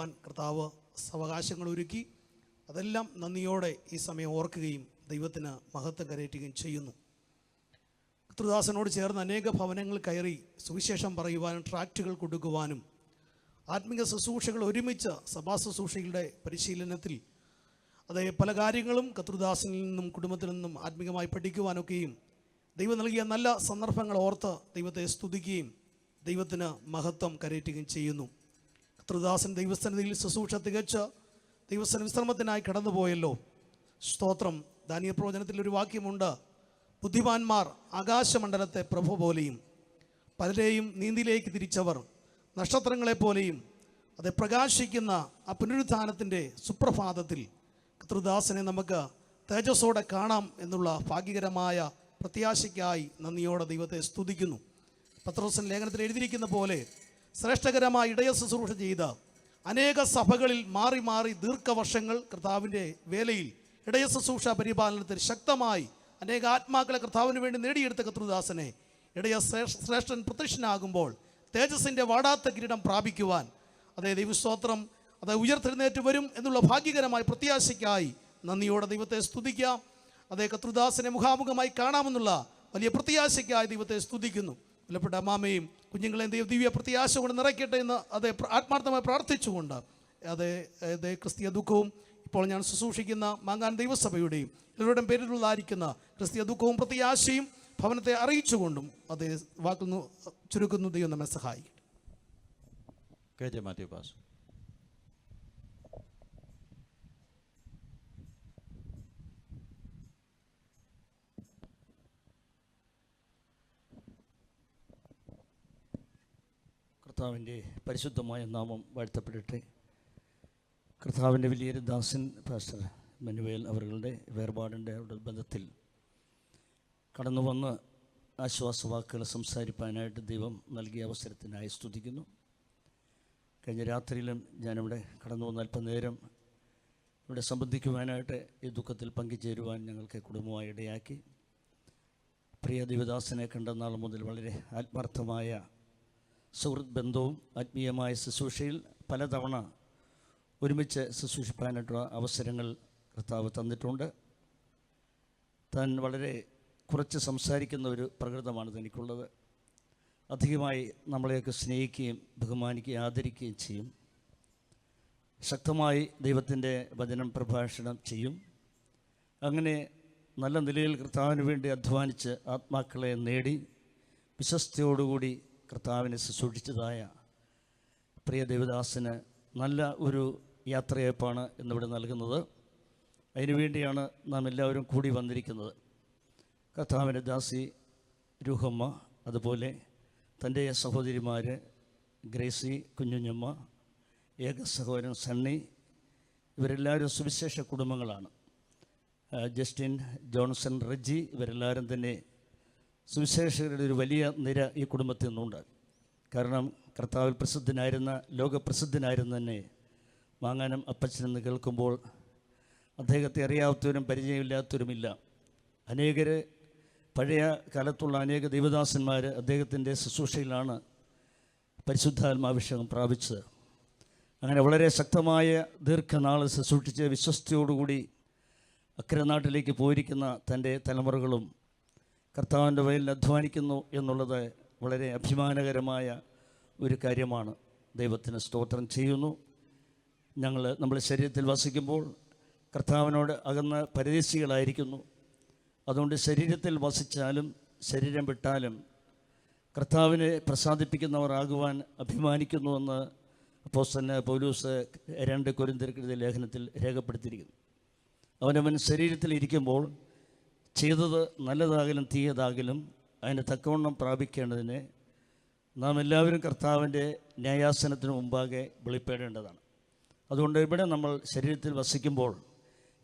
ചെയ്യുവാൻ കർത്താവ് അവകാശങ്ങൾ ഒരുക്കി. അതെല്ലാം നന്ദിയോടെ ഈ സമയം ഓർക്കുകയും ദൈവത്തിന് മഹത്വം കരയറ്റുകയും ചെയ്യുന്നു. കർത്തൃദാസനോട് ചേർന്ന് അനേക ഭവനങ്ങൾ കയറി സുവിശേഷം പറയുവാനും ട്രാക്റ്റുകൾ കൊടുക്കുവാനും ആത്മീക ശുശ്രൂഷകൾ ഒരുമിച്ച് സഭാ ശുശ്രൂഷകളുടെ പരിശീലനത്തിൽ പല കാര്യങ്ങളും കർത്തൃദാസനിൽ നിന്നും കുടുംബത്തിൽ നിന്നും ആത്മീകമായി പഠിക്കുവാനൊക്കെയും ദൈവം നൽകിയ നല്ല സന്ദർഭങ്ങൾ ഓർത്ത് ദൈവത്തെ സ്തുതിക്കുകയും ദൈവത്തിന് മഹത്വം കരയറ്റുകയും ചെയ്യുന്നു. കർത്തൃദാസൻ ദൈവസന്നിധിയിൽ ശുശ്രൂഷ തികച്ച് ദൈവസന വിശ്രമത്തിനായി കടന്നുപോയല്ലോ. സ്തോത്രം. ദാനിയേൽ പ്രവചനത്തിലൊരു വാക്യമുണ്ട്, ബുദ്ധിമാന്മാർ ആകാശമണ്ഡലത്തെ പ്രഭു പോലെയും പലരെയും നീന്തിലേക്ക് തിരിച്ചവർ നക്ഷത്രങ്ങളെപ്പോലെയും പ്രകാശിക്കുന്ന ആ പുനരുത്ഥാനത്തിൻ്റെ സുപ്രഭാതത്തിൽ കർത്തൃദാസനെ നമുക്ക് തേജസ്സോടെ കാണാം എന്നുള്ള ഭാഗ്യകരമായ പ്രത്യാശയ്ക്കായി നന്ദിയോടെ ദൈവത്തെ സ്തുതിക്കുന്നു. പത്രോസിൻ ലേഖനത്തിൽ എഴുതിയിരിക്കുന്ന പോലെ ശ്രേഷ്ഠകരമായ ഇടയ ശുശ്രൂഷ ചെയ്ത അനേക സഭകളിൽ മാറി മാറി ദീർഘവർഷങ്ങൾ കർത്താവിൻ്റെ വേലയിൽ ഇടയ ശുശ്രൂഷ പരിപാലനത്തിൽ ശക്തമായി അനേക ആത്മാക്കളെ കർത്താവിന് വേണ്ടി നേടിയെടുത്ത കർത്തൃദാസനെ ഇടയ ശ്രേഷ്ഠൻ പ്രത്യക്ഷനാകുമ്പോൾ തേജസ്സിൻ്റെ വാടാത്ത കിരീടം പ്രാപിക്കുവാൻ ദൈവസ്തോത്രം ഉയർത്തെഴുന്നേറ്റ് വരും എന്നുള്ള ഭാഗ്യകരമായ പ്രത്യാശയ്ക്കായി നന്ദിയോടെ ദൈവത്തെ സ്തുതിക്കാം. കർത്തൃദാസനെ മുഖാമുഖമായി കാണാമെന്നുള്ള വലിയ പ്രത്യാശയ്ക്കായി ദൈവത്തെ സ്തുതിക്കുന്നു. വിലപ്പെട്ട അമ്മാമയും കുഞ്ഞുങ്ങളെയും ദിവ്യ പ്രത്യാശ കൊണ്ട് നിറയ്ക്കട്ടെ എന്ന് ആത്മാർത്ഥമായി പ്രാർത്ഥിച്ചുകൊണ്ട് ക്രിസ്തീയ ദുഃഖവും ഇപ്പോൾ ഞാൻ ശുശ്രൂഷിക്കുന്ന മാങ്ങാൻ ദൈവസഭയുടെയും എല്ലാവരുടെയും പേരിലുള്ളതായിരിക്കുന്ന ക്രിസ്തീയ ദുഃഖവും പ്രത്യാശയും ഭവനത്തെ അറിയിച്ചുകൊണ്ടും വാക്കുന്നു ചുരുക്കുന്നു. ദൈവം നമ്മെ സഹായിക്കും. കർത്താവിൻ്റെ പരിശുദ്ധമായ നാമം വാഴ്ത്തപ്പെടട്ടെ. കർത്താവിൻ്റെ വലിയൊരു ദാസൻ പാസ്റ്റർ മനുവേൽ അവരുടെ വേർപാടിൻ്റെ ബന്ധത്തിൽ കടന്നു വന്ന് ആശ്വാസവാക്കുകൾ സംസാരിക്കാനായിട്ട് ദൈവം നൽകിയ അവസരത്തിനായി സ്തുതിക്കുന്നു. കഴിഞ്ഞ രാത്രിയിലും ഞാനിവിടെ കടന്നു വന്ന് അല്പനേരം ഇവിടെ സംബന്ധിക്കുവാനായിട്ട് ഈ ദുഃഖത്തിൽ പങ്കുചേരുവാൻ ഞങ്ങൾക്ക് കുടുംബമായി ഇടയാക്കി. പ്രിയ ദേവദാസനെ കണ്ട നാൾ മുതൽ വളരെ ആത്മാർത്ഥമായ സുഹൃത്ത് ബന്ധവും ആത്മീയമായ ശുശ്രൂഷയിൽ പലതവണ ഒരുമിച്ച് ശുശ്രൂഷിക്കാനായിട്ടുള്ള അവസരങ്ങൾ കർത്താവ് തന്നിട്ടുണ്ട്. താൻ വളരെ കുറച്ച് സംസാരിക്കുന്ന ഒരു പ്രകൃതമാണ് തനിക്കുള്ളത്. അധികമായി നമ്മളെയൊക്കെ സ്നേഹിക്കുകയും ബഹുമാനിക്കുകയും ആദരിക്കുകയും ചെയ്യും. ശക്തമായി ദൈവത്തിൻ്റെ വചനം പ്രഭാഷണം ചെയ്യും. അങ്ങനെ നല്ല നിലയിൽ കർത്താവിന് വേണ്ടി അധ്വാനിച്ച് ആത്മാക്കളെ നേടി വിശ്വസ്തയോടുകൂടി കർത്താവിനെ ശുശ്രൂഷിച്ചതായ പ്രിയ ദേവദാസന് നല്ല ഒരു യാത്രയയപ്പാണ് ഇന്നിവിടെ നൽകുന്നത്. അതിനുവേണ്ടിയാണ് നാം എല്ലാവരും കൂടി വന്നിരിക്കുന്നത്. കർത്താവിൻ്റെ ദാസി രൂഹമ്മ, അതുപോലെ തൻ്റെ സഹോദരിമാർ ഗ്രേസി, കുഞ്ഞുഞ്ഞമ്മ, ഏക സഹോദരൻ സണ്ണി, ഇവരെല്ലാവരും സുവിശേഷ കുടുംബങ്ങളാണ്. ജസ്റ്റിൻ, ജോൺസൺ, റെജി, ഇവരെല്ലാവരും തന്നെ സുവിശേഷകരുടെ ഒരു വലിയ നിര ഈ കുടുംബത്തിൽ നിന്നുണ്ട്. കാരണം കർത്താവിൽ പ്രസിദ്ധനായിരുന്ന, ലോകപ്രസിദ്ധനായിരുന്ന തന്നെ മാങ്ങാനം അപ്പച്ചനെന്ന് കേൾക്കുമ്പോൾ അദ്ദേഹത്തെ അറിയാത്തവരും പരിചയമില്ലാത്തവരുമില്ല. അനേകർ പഴയ കാലത്തുള്ള അനേക ദൈവദാസന്മാർ അദ്ദേഹത്തിൻ്റെ ശുശ്രൂഷയിലാണ് പരിശുദ്ധാത്മാഭിഷേകം പ്രാപിച്ചത്. അങ്ങനെ വളരെ ശക്തമായ ദീർഘനാൾ ശുശ്രൂഷിച്ച് വിശ്വസ്തയോടുകൂടി അക്കരെ നാട്ടിലേക്ക് പോയിരിക്കുന്ന തൻ്റെ തലമുറകളും കർത്താവിൻ്റെ വയലിൽ അധ്വാനിക്കുന്നു എന്നുള്ളത് വളരെ അഭിമാനകരമായ ഒരു കാര്യമാണ്. ദൈവത്തിന് സ്തോത്രം ചെയ്യുന്നു. നമ്മുടെ ശരീരത്തിൽ വസിക്കുമ്പോൾ കർത്താവിനോട് അകന്ന് പരദേശികളായിരിക്കുന്നു. അതുകൊണ്ട് ശരീരത്തിൽ വസിച്ചാലും ശരീരം വിട്ടാലും കർത്താവിനെ പ്രസാദിപ്പിക്കുന്നവരാകുവാൻ അഭിമാനിക്കുന്നുവെന്ന് അപ്പോസ്തലൻ പൗലോസ് 2 കൊരിന്ത്യർക്കെഴുതിയ ലേഖനത്തിൽ രേഖപ്പെടുത്തിയിരിക്കുന്നു. അവനവൻ ശരീരത്തിലിരിക്കുമ്പോൾ ചെയ്തത് നല്ലതാകലും തീയതാകലും അതിന് തക്കവണ്ണം പ്രാപിക്കേണ്ടതിന് നാം എല്ലാവരും കർത്താവിൻ്റെ ന്യായാസനത്തിന് മുമ്പാകെ വെളിപ്പെടേണ്ടതാണ്. അതുകൊണ്ട് ഇവിടെ നമ്മൾ ശരീരത്തിൽ വസിക്കുമ്പോൾ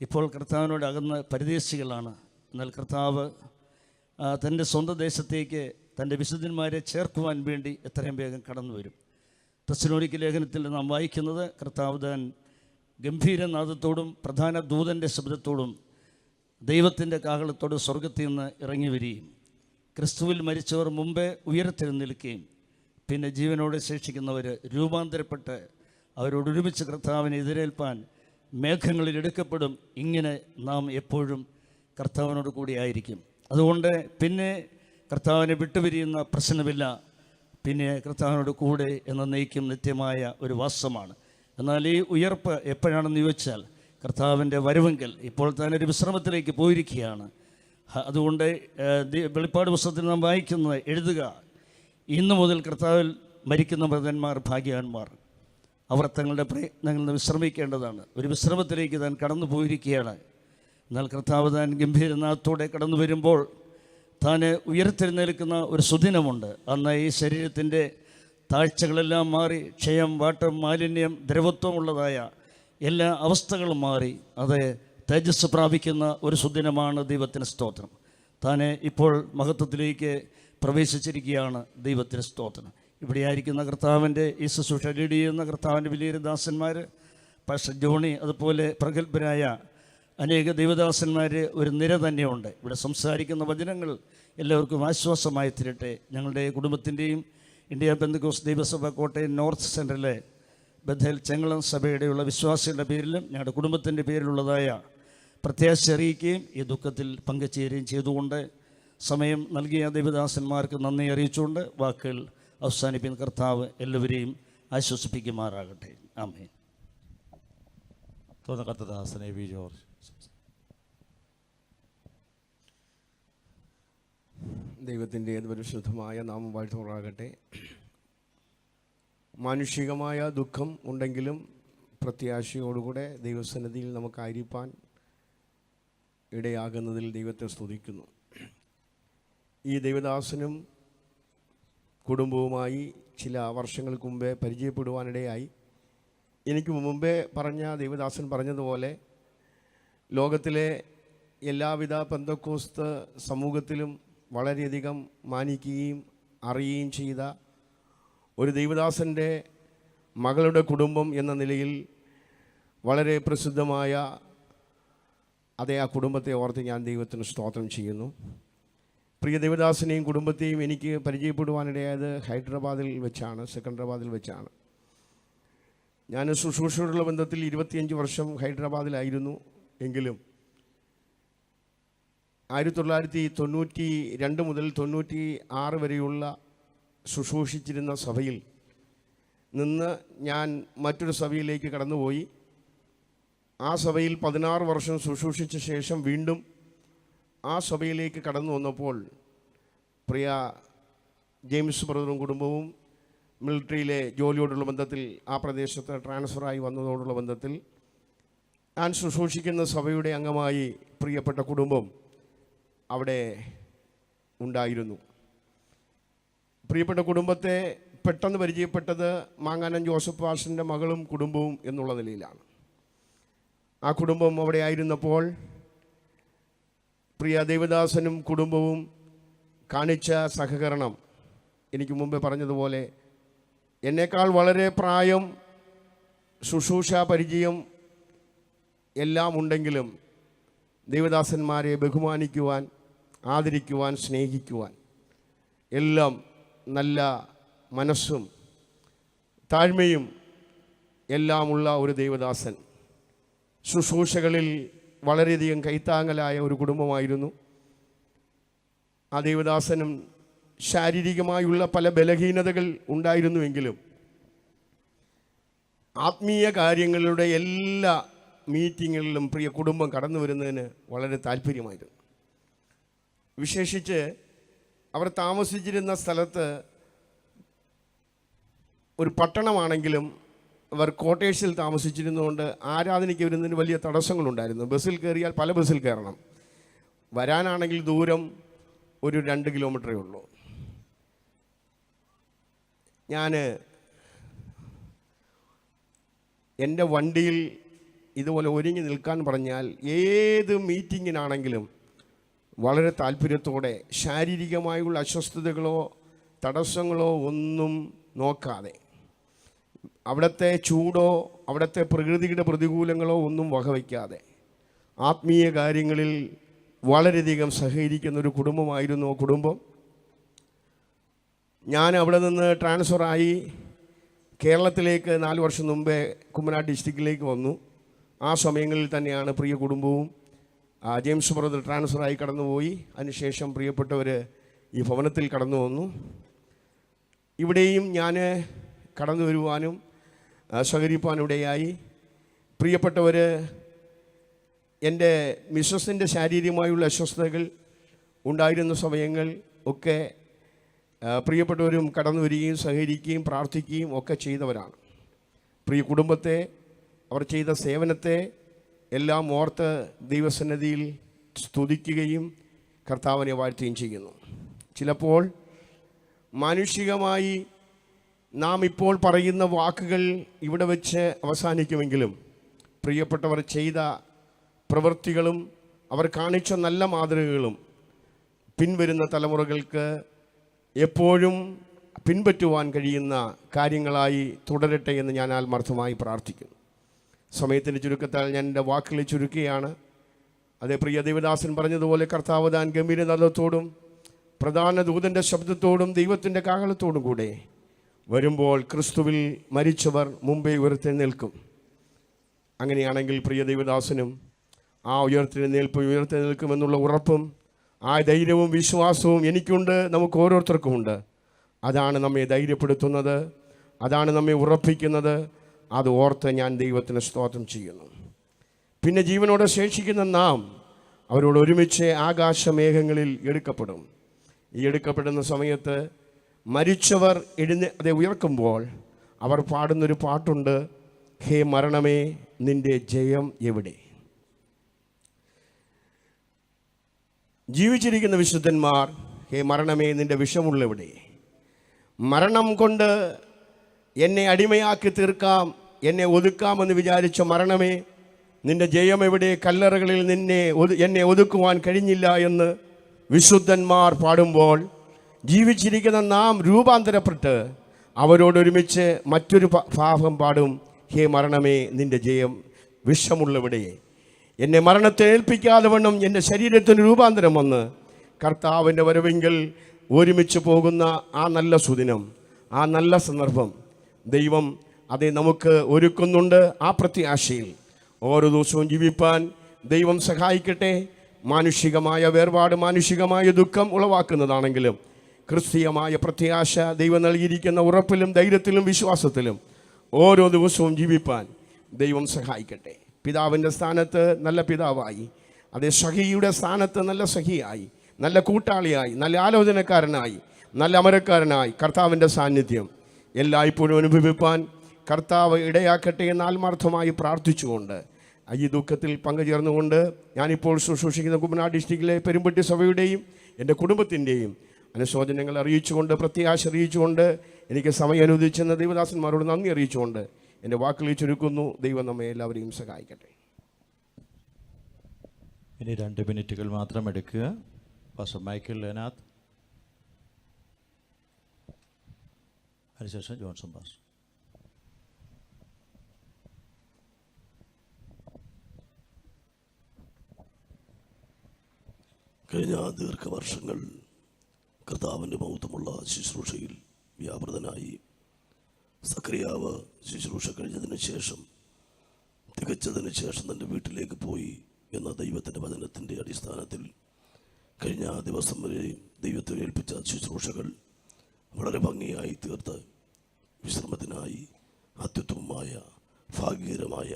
ഇപ്പോൾ കർത്താവിനോട് അകന്ന് പരദേശികളാണ്. എന്നാൽ കർത്താവ് തൻ്റെ സ്വന്തം ദേശത്തേക്ക് തൻ്റെ വിശുദ്ധന്മാരെ ചേർക്കുവാൻ വേണ്ടി എത്രയും വേഗം കടന്നു വരും. തെസ്സലോനിക്ക ലേഖനത്തിൽ നാം വായിക്കുന്നത്, കർത്താവ് താൻ ഗംഭീരനാദത്തോടും പ്രധാന ദൂതൻ്റെ ശബ്ദത്തോടും ദൈവത്തിൻ്റെ കാഹളത്തോടും സ്വർഗത്തിൽ നിന്ന് ഇറങ്ങി വരികയും ക്രിസ്തുവിൽ മരിച്ചവർ മുമ്പേ ഉയർത്തെഴുന്നേൽക്കുകയും പിന്നെ ജീവനോടെ ശേഷിക്കുന്നവർ രൂപാന്തരപ്പെട്ട് അവരോടൊരുമിച്ച് കർത്താവിനെ എതിരേൽപ്പാൻ മേഘങ്ങളിൽ എടുക്കപ്പെടും. ഇങ്ങനെ നാം എപ്പോഴും കർത്താവിനോട് കൂടി ആയിരിക്കും. അതുകൊണ്ട് പിന്നെ കർത്താവിനെ വിട്ടുപിരിയുന്ന പ്രശ്നമില്ല. പിന്നെ കർത്താവിനോട് കൂടെ എന്നേക്കും നിത്യമായ ഒരു വാസമാണ്. എന്നാൽ ഈ ഉയർപ്പ് എപ്പോഴാണെന്ന് ചോദിച്ചാൽ കർത്താവിൻ്റെ വരവെങ്കിൽ ഇപ്പോൾ തന്നെ ഒരു വിശ്രമത്തിലേക്ക് പോയിരിക്കുകയാണ്. അതുകൊണ്ട് വെളിപ്പാട് പുസ്തകത്തിൽ നാം വായിക്കുന്നത്, എഴുതുക, ഇന്നു മുതൽ കർത്താവിൽ മരിക്കുന്ന മൃതന്മാർ ഭാഗ്യവാന്മാർ, അവർ തങ്ങളുടെ പ്രയത്നങ്ങളിൽ നിന്ന് വിശ്രമിക്കേണ്ടതാണ്. ഒരു വിശ്രമത്തിലേക്ക് താൻ കടന്നു പോയിരിക്കുകയാണ്. എന്നാൽ കർത്താവ് താൻ ഗംഭീരനാഥത്തോടെ കടന്നു വരുമ്പോൾ താൻ ഉയർത്തെഴുന്നേൽക്കുന്ന ഒരു സുദിനമുണ്ട്. അന്ന് ഈ ശരീരത്തിൻ്റെ താഴ്ചകളെല്ലാം മാറി, ക്ഷയം, വാട്ടം, മാലിന്യം, ദ്രവത്വമുള്ളതായ എല്ലാ അവസ്ഥകളും മാറി അത് തേജസ് പ്രാപിക്കുന്ന ഒരു സുദിനമാണ്. ദൈവത്തിന് സ്തോത്രം. താൻ ഇപ്പോൾ മഹത്വത്തിലേക്ക് പ്രവേശിച്ചിരിക്കുകയാണ്. ദൈവത്തിന് സ്തോത്രം. ഇവിടെ ആയിരിക്കുന്ന കർത്താവിൻ്റെ ഈ ശുശ്രൂഷ ലീഡ് ചെയ്യുന്ന കർത്താവിൻ്റെ വലിയ ദാസന്മാർ, പാസ്റ്റർ ജോണി, അതുപോലെ പ്രഗത്ഭരായ അനേക ദൈവദാസന്മാർ ഒരു നിര തന്നെയുണ്ട്. ഇവിടെ സംസാരിക്കുന്ന വചനങ്ങൾ എല്ലാവർക്കും ആശ്വാസമായി തീരട്ടെ. ഞങ്ങളുടെ കുടുംബത്തിൻ്റെയും ഇന്ത്യ പെന്തക്കോസ്ത് ദൈവസഭ കോട്ടയം നോർത്ത് സെൻറ്ററിലെ ബഥേൽ ചെങ്ങളം സഭയുടെയുള്ള വിശ്വാസികളുടെ പേരിലും ഞങ്ങളുടെ കുടുംബത്തിൻ്റെ പേരിലുള്ളതായ പ്രത്യാശ അറിയിക്കുകയും ഈ ദുഃഖത്തിൽ പങ്കുചേരുകയും ചെയ്തുകൊണ്ട് സമയം നൽകിയ ദൈവദാസന്മാർക്ക് നന്ദി അറിയിച്ചുകൊണ്ട് വാക്കുകൾ അവസാനിപ്പിക്കുന്ന കർത്താവ് എല്ലാവരെയും ആശ്വസിപ്പിക്കുമാറാകട്ടെ. ആമേൻ. കർത്തദാസനെ വി ജോർജ്. ദൈവത്തിൻ്റെ പരിശുദ്ധമായ നാമം വാഴ്ത്തുമാറാകട്ടെ. മാനുഷികമായ ദുഃഖം ഉണ്ടെങ്കിലും പ്രത്യാശയോടുകൂടെ ദൈവസന്നിധിയിൽ നമുക്കായിരിക്കാൻ ഇടയാകുന്നതിൽ ദൈവത്തെ സ്തുതിക്കുന്നു. ഈ ദൈവദാസനും കുടുംബവുമായി ചില വർഷങ്ങൾക്ക് മുമ്പേ പരിചയപ്പെടുവാനിടയായി. എനിക്ക് മുമ്പേ പറഞ്ഞ ദൈവദാസൻ പറഞ്ഞതുപോലെ ലോകത്തിലെ എല്ലാവിധ പെന്തക്കോസ്ത് സമൂഹത്തിലും വളരെയധികം മാനിക്കുകയും അറിയുകയും ചെയ്ത ഒരു ദൈവദാസൻ്റെ മകളുടെ കുടുംബം എന്ന നിലയിൽ വളരെ പ്രസിദ്ധമായ ആ കുടുംബത്തെ ഓർത്ത് ഞാൻ ദൈവത്തിന് സ്തോത്രം ചെയ്യുന്നു. പ്രിയ ദേവദാസനെയും കുടുംബത്തെയും എനിക്ക് പരിചയപ്പെടുവാനിടയായത് ഹൈദരാബാദിൽ വെച്ചാണ്, സെക്കൻഡറാബാദിൽ വെച്ചാണ്. ഞാൻ ശുശ്രൂഷയോടുള്ള ബന്ധത്തിൽ 25 വർഷം ഹൈദരാബാദിലായിരുന്നു. എങ്കിലും 1992 മുതൽ 96 വരെയുള്ള ശുശ്രൂഷിച്ചിരുന്ന സഭയിൽ നിന്ന് ഞാൻ മറ്റൊരു സഭയിലേക്ക് കടന്നുപോയി. ആ സഭയിൽ 16 വർഷം ശുശ്രൂഷിച്ച ശേഷം വീണ്ടും ആ സഭയിലേക്ക് കടന്നു വന്നപ്പോൾ പ്രിയ ജെയിംസ് ബ്രദറും കുടുംബവും മിലിറ്ററിയിലെ ജോലിയോടുള്ള ബന്ധത്തിൽ ആ പ്രദേശത്ത് ട്രാൻസ്ഫറായി വന്നതോടുള്ള ബന്ധത്തിൽ ഞാൻ ശുശ്രൂഷിക്കുന്ന സഭയുടെ അംഗമായി പ്രിയപ്പെട്ട കുടുംബം അവിടെ ഉണ്ടായിരുന്നു. പ്രിയപ്പെട്ട കുടുംബത്തെ പെട്ടെന്ന് പരിചയപ്പെട്ടത് മാങ്ങാനം ജോസഫ് പാസ്റ്ററിൻ്റെ മകളും കുടുംബവും എന്നുള്ള നിലയിലാണ്. ആ കുടുംബം അവിടെ ആയിരുന്നപ്പോൾ പ്രിയ ദേവദാസനും കുടുംബവും കാണിച്ച സഹകരണം എനിക്ക് മുമ്പേ പറഞ്ഞതുപോലെ എന്നേക്കാൾ വളരെ പ്രായം, ശുശ്രൂഷ പരിചയം എല്ലാം ഉണ്ടെങ്കിലും ദേവദാസന്മാരെ ബഹുമാനിക്കുവാൻ, ആദരിക്കുവാൻ, സ്നേഹിക്കുവാൻ എല്ലാം നല്ല മനസ്സും താഴ്മയും എല്ലാമുള്ള ഒരു ദേവദാസൻ. ശുശ്രൂഷകളിൽ വളരെയധികം കൈത്താങ്ങലായ ഒരു കുടുംബമായിരുന്നു. ആ ദേവദാസനും ശാരീരികമായുള്ള പല ബലഹീനതകൾ ഉണ്ടായിരുന്നുവെങ്കിലും ആത്മീയ കാര്യങ്ങളുടെ എല്ലാ മീറ്റിങ്ങുകളിലും പ്രിയ കുടുംബം കടന്നു വരുന്നതിന് വളരെ താല്പര്യമായിരുന്നു. വിശേഷിച്ച് അവർ താമസിച്ചിരുന്ന സ്ഥലത്ത് ഒരു പട്ടണമാണെങ്കിലും അവർ ക്വാർട്ടേഴ്സിൽ താമസിച്ചിരുന്നതുകൊണ്ട് ആരാധനയ്ക്ക് വരുന്നതിന് വലിയ തടസ്സങ്ങളുണ്ടായിരുന്നു. ബസ്സിൽ കയറിയാൽ പല ബസ്സിൽ കയറണം. വരാനാണെങ്കിൽ ദൂരം ഒരു 2 കിലോമീറ്ററേ ഉള്ളൂ. ഞാൻ എൻ്റെ വണ്ടിയിൽ ഇതുപോലെ ഒരുങ്ങി നിൽക്കാൻ പറഞ്ഞാൽ ഏത് മീറ്റിങ്ങിനാണെങ്കിലും വളരെ താല്പര്യത്തോടെ ശാരീരികമായുള്ള അസ്വസ്ഥതകളോ തടസ്സങ്ങളോ ഒന്നും നോക്കാതെ, അവിടുത്തെ ചൂടോ അവിടുത്തെ പ്രകൃതിയുടെ പ്രതികൂലങ്ങളോ ഒന്നും വകവയ്ക്കാതെ ആത്മീയ കാര്യങ്ങളിൽ വളരെയധികം സഹകരിക്കുന്ന ഒരു കുടുംബമായിരുന്നു കുടുംബം. ഞാൻ അവിടെ നിന്ന് ട്രാൻസ്ഫറായി കേരളത്തിലേക്ക് 4 വർഷം മുമ്പേ കുമ്മനാട് ഡിസ്ട്രിക്റ്റിലേക്ക് വന്നു. ആ സമയങ്ങളിൽ തന്നെയാണ് പ്രിയ കുടുംബവും ജെയിംസ് ബ്രദർ ട്രാൻസ്ഫറായി കടന്നുപോയി. അതിനുശേഷം പ്രിയപ്പെട്ടവർ ഈ ഭവനത്തിൽ കടന്നു വന്നു. ഇവിടെയും ഞാൻ കടന്നു വരുവാനും സഹകരിപ്പാനിടയായി. പ്രിയപ്പെട്ടവർ, എൻ്റെ മിസ്സസിൻ്റെ ശാരീരികമായുള്ള അസ്വസ്ഥതകൾ ഉണ്ടായിരുന്ന സമയങ്ങൾ ഒക്കെ പ്രിയപ്പെട്ടവരും കടന്നു വരികയും സഹകരിക്കുകയും പ്രാർത്ഥിക്കുകയും ഒക്കെ ചെയ്തവരാണ്. പ്രിയ കുടുംബത്തെ, അവർ ചെയ്ത സേവനത്തെ എല്ലാം ഓർത്ത് ദൈവസന്നിധിയിൽ സ്തുതിക്കുകയും കർത്താവിനെ വാഴ്ത്തുകയും ചെയ്യുന്നു. ചിലപ്പോൾ മാനുഷികമായി നാം ഇപ്പോൾ പറയുന്ന വാക്കുകൾ ഇവിടെ വെച്ച് അവസാനിക്കുമെങ്കിലും പ്രിയപ്പെട്ടവർ ചെയ്ത പ്രവൃത്തികളും അവർ കാണിച്ച നല്ല മാതൃകകളും പിൻവരുന്ന തലമുറകൾക്ക് എപ്പോഴും പിൻപറ്റുവാൻ കഴിയുന്ന കാര്യങ്ങളായി തുടരട്ടെ എന്ന് ഞാൻ ആത്മാർത്ഥമായി പ്രാർത്ഥിക്കുന്നു. സമയത്തിൻ്റെ ചുരുക്കത്താൽ ഞാൻ എൻ്റെ വാക്കുകളെ ചുരുക്കുകയാണ്. അതേ പ്രിയ ദേവദാസൻ പറഞ്ഞതുപോലെ കർത്താവ് താൻ ഗംഭീരനാദത്തോടും പ്രധാന ദൂതൻ്റെ ശബ്ദത്തോടും ദൈവത്തിൻ്റെ കാഹളത്തോടും കൂടെ വരുമ്പോൾ ക്രിസ്തുവിൽ മരിച്ചവർ മുമ്പേ ഉയർത്തെഴുന്നേൽക്കും. അങ്ങനെയാണെങ്കിൽ പ്രിയ ദേവദാസനും ആ ഉയർത്തെഴുന്നേൽക്കുമെന്നുള്ള ഉറപ്പും ആ ധൈര്യവും വിശ്വാസവും എനിക്കുണ്ട്, നമുക്ക് ഓരോരുത്തർക്കുമുണ്ട്. അതാണ് നമ്മെ ധൈര്യപ്പെടുത്തുന്നത്, അതാണ് നമ്മെ ഉറപ്പിക്കുന്നത്. അത് ഓർത്ത് ഞാൻ ദൈവത്തിന് സ്തോത്രം ചെയ്യുന്നു. പിന്നെ ജീവനോടെ ശേഷിക്കുന്ന നാം അവരോട് ഒരുമിച്ച് ആകാശമേഘങ്ങളിൽ എടുക്കപ്പെടും. ഈ എടുക്കപ്പെടുന്ന സമയത്ത് മരിച്ചവർ അതേ ഉയർക്കുമ്പോൾ അവർ പാടുന്നൊരു പാട്ടുണ്ട്, ഹേ മരണമേ നിൻ്റെ ജയം എവിടെ? ജീവിച്ചിരിക്കുന്ന വിശുദ്ധന്മാർ, ഹേ മരണമേ നിൻ്റെ വിഷമുള്ളെവിടെ? മരണം കൊണ്ട് എന്നെ അടിമയാക്കി തീർക്കാം, എന്നെ ഒതുക്കാമെന്ന് വിചാരിച്ച മരണമേ നിൻ്റെ ജയം എവിടെ? കല്ലറകളിൽ എന്നെ ഒതുക്കുവാൻ കഴിഞ്ഞില്ല എന്ന് വിശുദ്ധന്മാർ പാടുമ്പോൾ ജീവിച്ചിരിക്കുന്ന നാം രൂപാന്തരപ്പെട്ട് അവരോടൊരുമിച്ച് മറ്റൊരു ഭാവം പാടും, ഹേ മരണമേ നിൻ്റെ ജയം വിഷമുള്ളവിടെ? എന്നെ മരണത്തെ ഏൽപ്പിക്കാതെ വണ്ണം എൻ്റെ ശരീരത്തിന് രൂപാന്തരം വന്ന് കർത്താവിൻ്റെ വരവെങ്കിൽ ഒരുമിച്ച് പോകുന്ന ആ നല്ല സുദിനം, ആ നല്ല സന്ദർഭം ദൈവം അതേ നമുക്ക് ഒരുക്കുന്നുണ്ട്. ആ പ്രത്യാശയിൽ ഓരോ ദിവസവും ജീവിപ്പാൻ ദൈവം സഹായിക്കട്ടെ. മാനുഷികമായ വേർപാട്, മാനുഷികമായ ദുഃഖം ഉളവാക്കുന്നതാണെങ്കിലും ക്രിസ്തീയമായ പ്രത്യാശ ദൈവം നൽകിയിരിക്കുന്ന ഉറപ്പിലും ധൈര്യത്തിലും വിശ്വാസത്തിലും ഓരോ ദിവസവും ജീവിപ്പാൻ ദൈവം സഹായിക്കട്ടെ. പിതാവിൻ്റെ സ്ഥാനത്ത് നല്ല പിതാവായി, അതേ സഖിയുടെ സ്ഥാനത്ത് നല്ല സഖിയായി, നല്ല കൂട്ടാളിയായി, നല്ല ആലോചനക്കാരനായി, നല്ല അമരക്കാരനായി കർത്താവിൻ്റെ സാന്നിധ്യം എല്ലായ്പ്പോഴും അനുഭവിപ്പാൻ കർത്താവ് ഇടയാക്കട്ടെ എന്ന് ആത്മാർത്ഥമായി പ്രാർത്ഥിച്ചുകൊണ്ട് ഈ ദുഃഖത്തിൽ പങ്കുചേർന്നുകൊണ്ട് ഞാനിപ്പോൾ ശുശ്രൂഷിക്കുന്ന കുമ്മനാട് ഡിസ്ട്രിക്റ്റിലെ പെരുമ്പട്ടി സഭയുടെയും എൻ്റെ കുടുംബത്തിൻ്റെയും അനുശോചനങ്ങൾ അറിയിച്ചുകൊണ്ട്, പ്രത്യാശ അറിയിച്ചുകൊണ്ട്, എനിക്ക് സമയം അനുവദിച്ചെന്ന ദൈവദാസന്മാരോട് നന്ദി അറിയിച്ചുകൊണ്ട് എൻ്റെ വാക്കുകളിൽ ചുരുക്കുന്നു. ദൈവം നമ്മെ എല്ലാവരെയും സഹായിക്കട്ടെ. ഇനി 2 മിനിറ്റുകൾ മാത്രം എടുക്കുക. പാസ്റ്റർ മൈക്കിൾ ലെനാത്ത്, അതിനുശേഷം ജോൺസൺ പാസ്റ്റർ. കഴിഞ്ഞ ദീർഘവർഷങ്ങൾ കർത്താവിൻ്റെ മഹത്വമുള്ള ശുശ്രൂഷയിൽ വ്യാപൃതനായി സക്രിയാവ് ശുശ്രൂഷ കഴിഞ്ഞതിന് ശേഷം തികച്ചതിന് ശേഷം തൻ്റെ വീട്ടിലേക്ക് പോയി എന്ന ദൈവത്തിൻ്റെ വചനത്തിൻ്റെ അടിസ്ഥാനത്തിൽ കഴിഞ്ഞ ദിവസം വരെ ദൈവത്തെ ഏൽപ്പിച്ച ശുശ്രൂഷകൾ വളരെ ഭംഗിയായി തീർത്ത് വിശ്രമത്തിനായി അത്യുത്തമമായ ഭാഗ്യകരമായ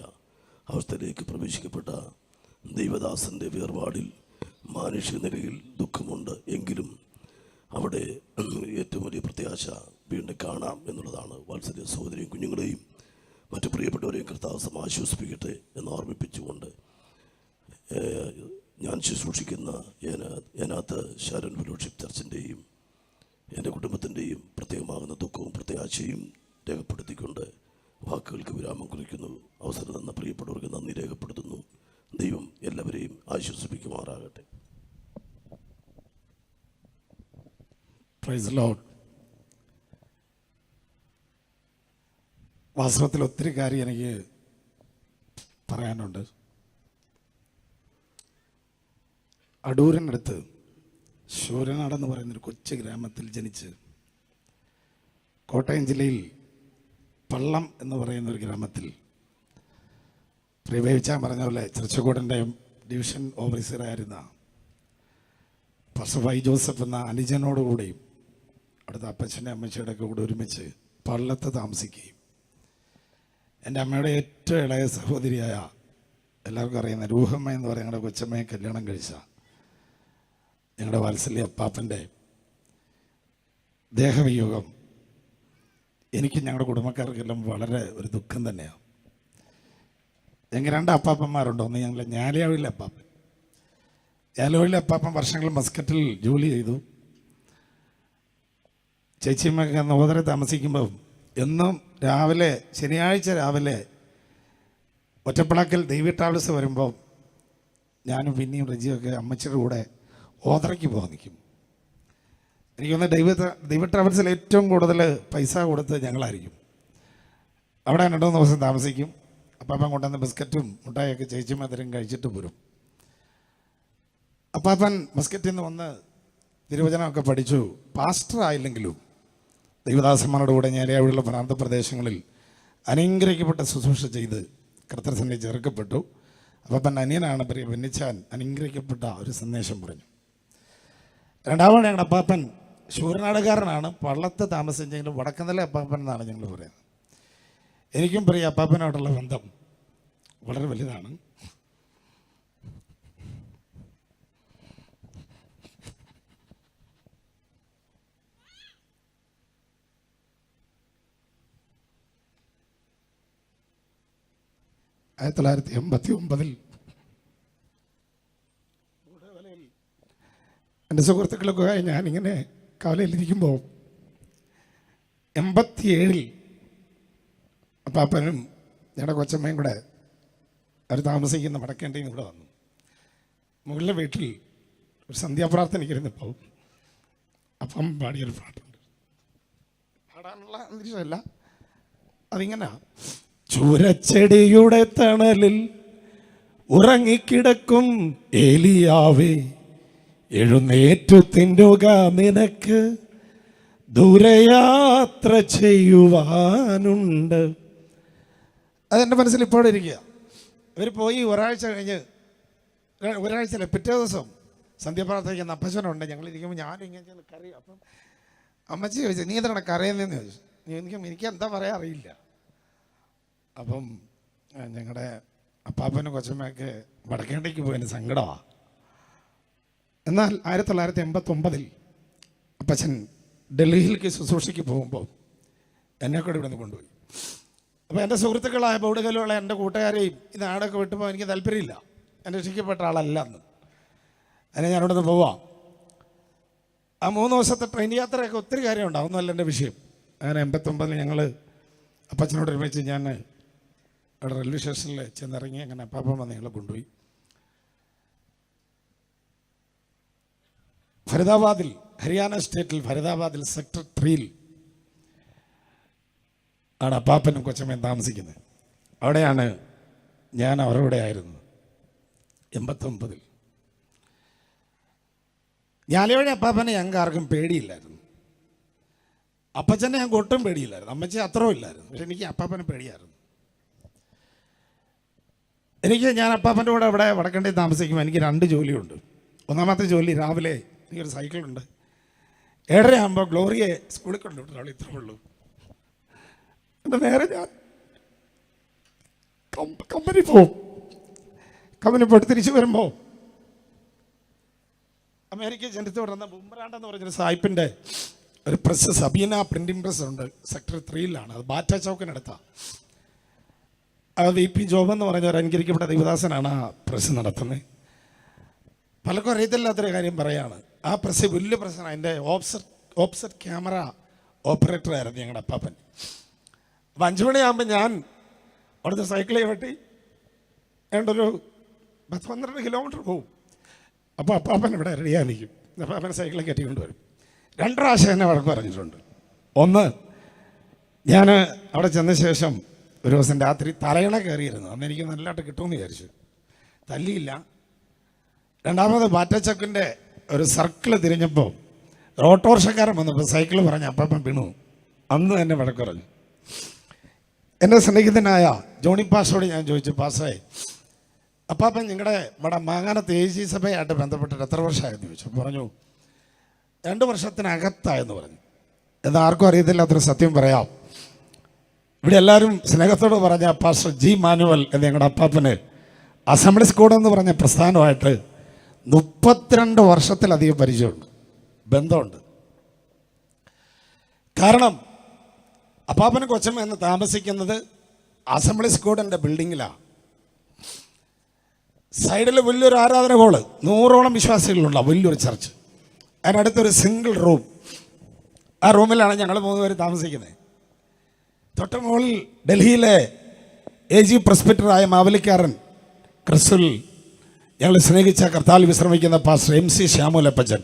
അവസ്ഥയിലേക്ക് പ്രവേശിക്കപ്പെട്ട ദൈവദാസൻ്റെ വേർപാടിൽ മാനുഷിക നിലയിൽ ദുഃഖമുണ്ട്. എങ്കിലും അവിടെ ഏറ്റവും വലിയ പ്രത്യാശ വീണ്ടും കാണാം എന്നുള്ളതാണ്. വാത്സല്യ സഹോദരിയും കുഞ്ഞുങ്ങളെയും മറ്റു പ്രിയപ്പെട്ടവരെയും കർത്താവ് ആശ്വസിപ്പിക്കട്ടെ എന്ന് ഓർമ്മിപ്പിച്ചുകൊണ്ട് ഞാൻ ശുശ്രൂഷിക്കുന്ന ഏനാത്ത് ഷാരോൺ ഫെലോഷിപ്പ് ചർച്ചിൻ്റെയും എൻ്റെ കുടുംബത്തിൻ്റെയും പ്രത്യേകമാകുന്ന ദുഃഖവും പ്രത്യാശയും രേഖപ്പെടുത്തിക്കൊണ്ട് വാക്കുകൾക്ക് വിരാമം കുറിക്കുന്നു. അവസരം തന്ന പ്രിയപ്പെട്ടവർക്ക് നന്ദി രേഖപ്പെടുത്തുന്നു. ദൈവം എല്ലാവരെയും ആശ്വസിപ്പിക്കുമാറാകട്ടെ. Praise the Lord. വാസ്തവത്തിൽ ഒത്തിരി കാര്യം എനിക്ക് പറയാനുണ്ട്. അടൂരിനടുത്ത് ശൂരനാടെന്ന് പറയുന്നൊരു കൊച്ചു ഗ്രാമത്തിൽ ജനിച്ച് കോട്ടയം ജില്ലയിൽ പള്ളം എന്ന് പറയുന്ന ഒരു ഗ്രാമത്തിൽ പ്രിവേവിച്ചാൻ പറഞ്ഞ പോലെ ചെറുച്ചക്കോടിൻ്റെ ഡിവിഷൻ ഓഫീസറായിരുന്ന പാസ്റ്റർ വൈ ജോസഫ് എന്ന അനുജനോടുകൂടിയും അവിടുത്തെ അപ്പച്ചൻ്റെ അമ്മച്ചിയുടെ ഒക്കെ കൂടെ ഒരുമിച്ച് പള്ളത്ത് താമസിക്കുകയും എൻ്റെ അമ്മയുടെ ഏറ്റവും ഇളയ സഹോദരിയായ എല്ലാവർക്കും അറിയുന്ന രൂഹമ്മ എന്ന് പറയുന്ന ഞങ്ങളുടെ കൊച്ചമ്മയെ കല്യാണം കഴിച്ച ഞങ്ങളുടെ വാത്സല്യ അപ്പാപ്പൻ്റെ ദേഹവിയോഗം എനിക്ക് ഞങ്ങളുടെ കുടുംബക്കാർക്കെല്ലാം വളരെ ഒരു ദുഃഖം തന്നെയാണ്. ഞങ്ങൾ 2 അപ്പാപ്പന്മാരുണ്ട്. ഒന്ന് ഞങ്ങൾ ഞാലിയാവിലെ അപ്പാപ്പൻ. ഞാലിയാവിലെ അപ്പാപ്പൻ വർഷങ്ങൾ മസ്കറ്റിൽ ജോലി ചെയ്തു. ചേച്ചിയമ്മയൊക്കെ നോതരെ താമസിക്കുമ്പോൾ എന്നും രാവിലെ ശനിയാഴ്ച രാവിലെ ഒറ്റപ്പളക്കൽ ദൈവ ട്രാവൽസ് വരുമ്പോൾ ഞാനും പിന്നെയും റജിയൊക്കെ അമ്മച്ചിയുടെ കൂടെ ഓതറയ്ക്ക് പോകാൻ നിൽക്കും. എനിക്കൊന്ന് ദൈവ ട്രാവൽസിൽ ഏറ്റവും കൂടുതൽ പൈസ കൊടുത്ത് ഞങ്ങളായിരിക്കും. അവിടെ 2-3 ദിവസം താമസിക്കും. അപ്പാപ്പൻ കൊണ്ടുവന്ന് ബിസ്ക്കറ്റും മുട്ടായൊക്കെ ചേച്ചിയും അതിരും കഴിച്ചിട്ട് പോരും. അപ്പാപ്പൻ ബിസ്ക്കറ്റിൽ നിന്ന് വന്ന് തിരുവചനമൊക്കെ പഠിച്ചു. പാസ്റ്റർ ആയില്ലെങ്കിലും ദൈവദാസന്മാരുടെ കൂടെ ഞാൻ അവിടെയുള്ള പ്രാന്ത പ്രദേശങ്ങളിൽ അനുഗ്രഹിക്കപ്പെട്ട ശുശ്രൂഷ ചെയ്ത് കർത്തൃസന്നിധി ചേർക്കപ്പെട്ടു. അപ്പാപ്പൻ അനിയനാണ് പ്രിയ ബെന്നിച്ചാൻ അനുഗ്രഹിക്കപ്പെട്ട ഒരു സന്ദേശം പറഞ്ഞു. രണ്ടാമത് ഞങ്ങളുടെ അപ്പാപ്പൻ ശൂരനാടുകാരനാണ്. പള്ളത്ത് താമസിച്ചെങ്കിലും വടക്കുന്നില അപ്പാപ്പൻ എന്നാണ് ഞങ്ങൾ പറയുന്നത്. എനിക്കും പ്രിയ അപ്പാപ്പനോടുള്ള ബന്ധം വളരെ വലുതാണ്. ആയിരത്തി 1989 എൻ്റെ സുഹൃത്തുക്കളൊക്കെ ഞാനിങ്ങനെ കവലയിലിരിക്കുമ്പോൾ 87 അപ്പാപ്പനും ഞങ്ങളുടെ കൊച്ചമ്മയും കൂടെ അവർ താമസിക്കുന്ന വടക്കേണ്ടിയിൽ ഇവിടെ വന്നു. മുകളിലെ വീട്ടിൽ ഒരു സന്ധ്യാപ്രാർത്ഥനയ്ക്ക് ഇരുന്നപ്പോൾ അപ്പം പാടിയൊരു പാട്ടുണ്ട്. പാടാനുള്ള അന്തരീക്ഷമല്ല, അതിങ്ങനെ ചൂരച്ചെടിയുടെ തണലിൽ ഉറങ്ങിക്കിടക്കും ഏലിയാവേ, എഴുന്നേറ്റു തിന്നുക, നിനക്ക് ദൂരയാത്ര ചെയ്യുവാനുണ്ട്. അതെൻ്റെ മനസ്സിൽ ഇപ്പോഴും ഇരിക്കുക. ഇവർ പോയി ഒരാഴ്ച കഴിഞ്ഞ്, ഒരാഴ്ചയല്ല, പിറ്റേ ദിവസം സന്ധ്യാപ്രാർത്ഥനയ്ക്ക് അപ്പച്ചനുണ്ട്. ഞങ്ങളിരിക്കുമ്പോൾ ഞാനിങ്ങനെ കരയും. അപ്പം അമ്മച്ചി ചോദിച്ചു, നീ എന്താണ് കരയുന്നതെന്ന് ചോദിച്ചു. എനിക്ക് എന്താ പറയാൻ അറിയില്ല. അപ്പം ഞങ്ങളുടെ അപ്പാപ്പനും കൊച്ചമ്മയൊക്കെ വടക്കേണ്ടേക്ക് പോയതിന് സങ്കടമാണ്. എന്നാൽ 1989 അപ്പച്ചൻ ഡൽഹിയിലേക്ക് ശുശ്രൂഷയ്ക്ക് പോകുമ്പോൾ എന്നെ കൂടെ ഇവിടെ നിന്ന് കൊണ്ടുപോയി. അപ്പോൾ എൻ്റെ സുഹൃത്തുക്കളായ ബൗഡുകലുള്ള എൻ്റെ കൂട്ടുകാരെയും ഈ നാടൊക്കെ വിട്ടുപോകാൻ എനിക്ക് താല്പര്യമില്ല. എൻ്റെ രക്ഷിക്കപ്പെട്ട ആളല്ല അന്ന്. അതിനെ ഞാനിവിടെ നിന്ന് പോവാം. ആ 3 ദിവസത്തെ ട്രെയിൻ യാത്രയൊക്കെ ഒത്തിരി കാര്യമുണ്ടാവും, ഒന്നുമല്ല എൻ്റെ വിഷയം. അങ്ങനെ 89 ഞങ്ങൾ അപ്പച്ചനോട് ഒരുമിച്ച് ഞാൻ അവിടെ റെയിൽവേ സ്റ്റേഷനിൽ ചെന്നിറങ്ങി. അങ്ങനെ അപ്പാപ്പൻ വന്ന് ഞങ്ങളെ കൊണ്ടുപോയി. ഫരീദാബാദിൽ, ഹരിയാന സ്റ്റേറ്റിൽ ഫരീദാബാദിൽ സെക്ടർ 3 ആണ് അപ്പാപ്പനും കൊച്ചമ്മയും താമസിക്കുന്നത്. അവിടെയാണ് ഞാൻ അവരുടെ ആയിരുന്നു 89. ഞാലിവഴി അപ്പാപ്പനെ ഞങ്ങൾക്ക് ആർക്കും പേടിയില്ലായിരുന്നു. അപ്പച്ചനെ ഞങ്ങൾക്ക് ഒട്ടും പേടിയില്ലായിരുന്നു. അമ്മച്ചി അത്രയും ഇല്ലായിരുന്നു. പക്ഷെ എനിക്ക് അപ്പാപ്പനെ പേടിയായിരുന്നു. ഞാൻ അപ്പാപ്പൻ്റെ കൂടെ ഇവിടെ വടക്കണ്ടി താമസിക്കുമ്പോൾ എനിക്ക് 2 ജോലിയുണ്ട്. ഒന്നാമത്തെ ജോലി, രാവിലെ എനിക്കൊരു സൈക്കിളുണ്ട്. 7:30 ആകുമ്പോൾ ഗ്ലോറിയെ സ്കൂളിൽ കൊണ്ടുവിട്ടു. അവൾ ഇത്രേ ഉള്ളൂ. എൻ്റെ നേരെ ഞാൻ കമ്പനി പോവും. കമ്പനി പോയിട്ട് തിരിച്ചു വരുമ്പോൾ അമേരിക്ക ജനത്ത് വിടുന്ന ബുംബ്രാണ്ടെന്ന് പറഞ്ഞൊരു സായിപ്പിൻ്റെ ഒരു പ്രസ്, സബീന പ്രിൻറ്റിംഗ് പ്രസ് ഉണ്ട്. സെക്ടർ 3 അത് ബാറ്റ ചൗക്കിനടുത്താണ്. VP ജോബ് എന്ന് പറഞ്ഞ ഒരു അനുകരിക്കപ്പെട്ട ദൈവദാസനാണ് ആ പ്രസ് നടത്തുന്നത്. പലർക്കും അറിയത്തില്ലാത്തൊരു കാര്യം പറയാണ്. ആ പ്രസ് വലിയ പ്രശ്നമാണ്. അതിൻ്റെ ഓപ്സെറ്റ് ക്യാമറ ഓപ്പറേറ്റർ ആയിരുന്നു ഞങ്ങളുടെ അപ്പാപ്പൻ. അപ്പോൾ 5 മണിയാകുമ്പോൾ ഞാൻ അവിടുത്തെ സൈക്കിളിൽ വെട്ടി ഏണ്ടൊരു 10-12 കിലോമീറ്റർ പോകും. അപ്പോൾ അപ്പാപ്പൻ ഇവിടെ റെഡിയാ നിൽക്കും. അപ്പാപ്പൻ സൈക്കിളിൽ കെട്ടിക്കൊണ്ട് വരും. 2 പ്രാവശ്യം എന്നെ വഴക്ക് പറഞ്ഞിട്ടുണ്ട്. ഒന്ന്, ഞാൻ അവിടെ ചെന്ന ശേഷം ഒരു ദിവസം രാത്രി തലയിണ കയറിയിരുന്നു. അന്ന് എനിക്ക് നല്ലതായിട്ട് കിട്ടുമെന്ന് വിചാരിച്ചു. തല്ലിയില്ല. രണ്ടാമത് ബാറ്റച്ചക്കിൻ്റെ ഒരു സർക്കിൾ തിരിഞ്ഞപ്പോൾ ഓട്ടോറിക്ഷക്കാരൻ വന്നപ്പോൾ സൈക്കിൾ പറഞ്ഞ് അപ്പാപ്പൻ വീണു. അന്ന് തന്നെ വഴക്ക് പറഞ്ഞു. എൻ്റെ സ്നേഹിതനായ ജോണി പാസ്റ്ററോട് ഞാൻ ചോദിച്ചു, പാസ്റ്ററേ അപ്പാപ്പൻ നിങ്ങളുടെ ഇവിടെ മാങ്ങാനത്ത് AG സഭയായിട്ട് ബന്ധപ്പെട്ടിട്ട് എത്ര വർഷമായെന്ന് ചോദിച്ചു. പറഞ്ഞു 2 വർഷത്തിനകത്തായെന്ന് പറഞ്ഞു. എന്നാൽ ആർക്കും അറിയത്തില്ലാത്തൊരു സത്യം പറയാം. ഇവിടെ എല്ലാവരും സ്നേഹത്തോട് പറഞ്ഞ പാസ്റ്റർ G. മാനുവൽ എന്ന ഞങ്ങളുടെ അപ്പാപ്പന് അസംബ്ലീസ് കോഡ് എന്ന് പറഞ്ഞ പ്രസ്ഥാനമായിട്ട് 32 വർഷത്തിലധികം പരിചയമുണ്ട്, ബന്ധമുണ്ട്. കാരണം അപ്പാപ്പന് കൊച്ചമ്മ എന്ന് താമസിക്കുന്നത് അസംബ്ലീസ് കോഡിൻ്റെ ബിൽഡിങ്ങിലാണ്. സൈഡിൽ വലിയൊരു ആരാധന ഹോള്, 100ഓളം വിശ്വാസികളുള്ള വലിയൊരു ചർച്ച്. അതിനടുത്തൊരു single room. ആ റൂമിലാണ് ഞങ്ങൾ 3 പേര് താമസിക്കുന്നത്. തൊട്ട് മുകളിൽ ഡൽഹിയിലെ AG പ്രസ്പിറ്ററായ മാവലിക്കാരൻ ക്രിസ്തുൽ ഞങ്ങൾ സ്നേഹിച്ച കർത്താൽ വിശ്രമിക്കുന്ന പാസ്റ്റർ MC ശ്യാമുലപ്പച്ചൻ.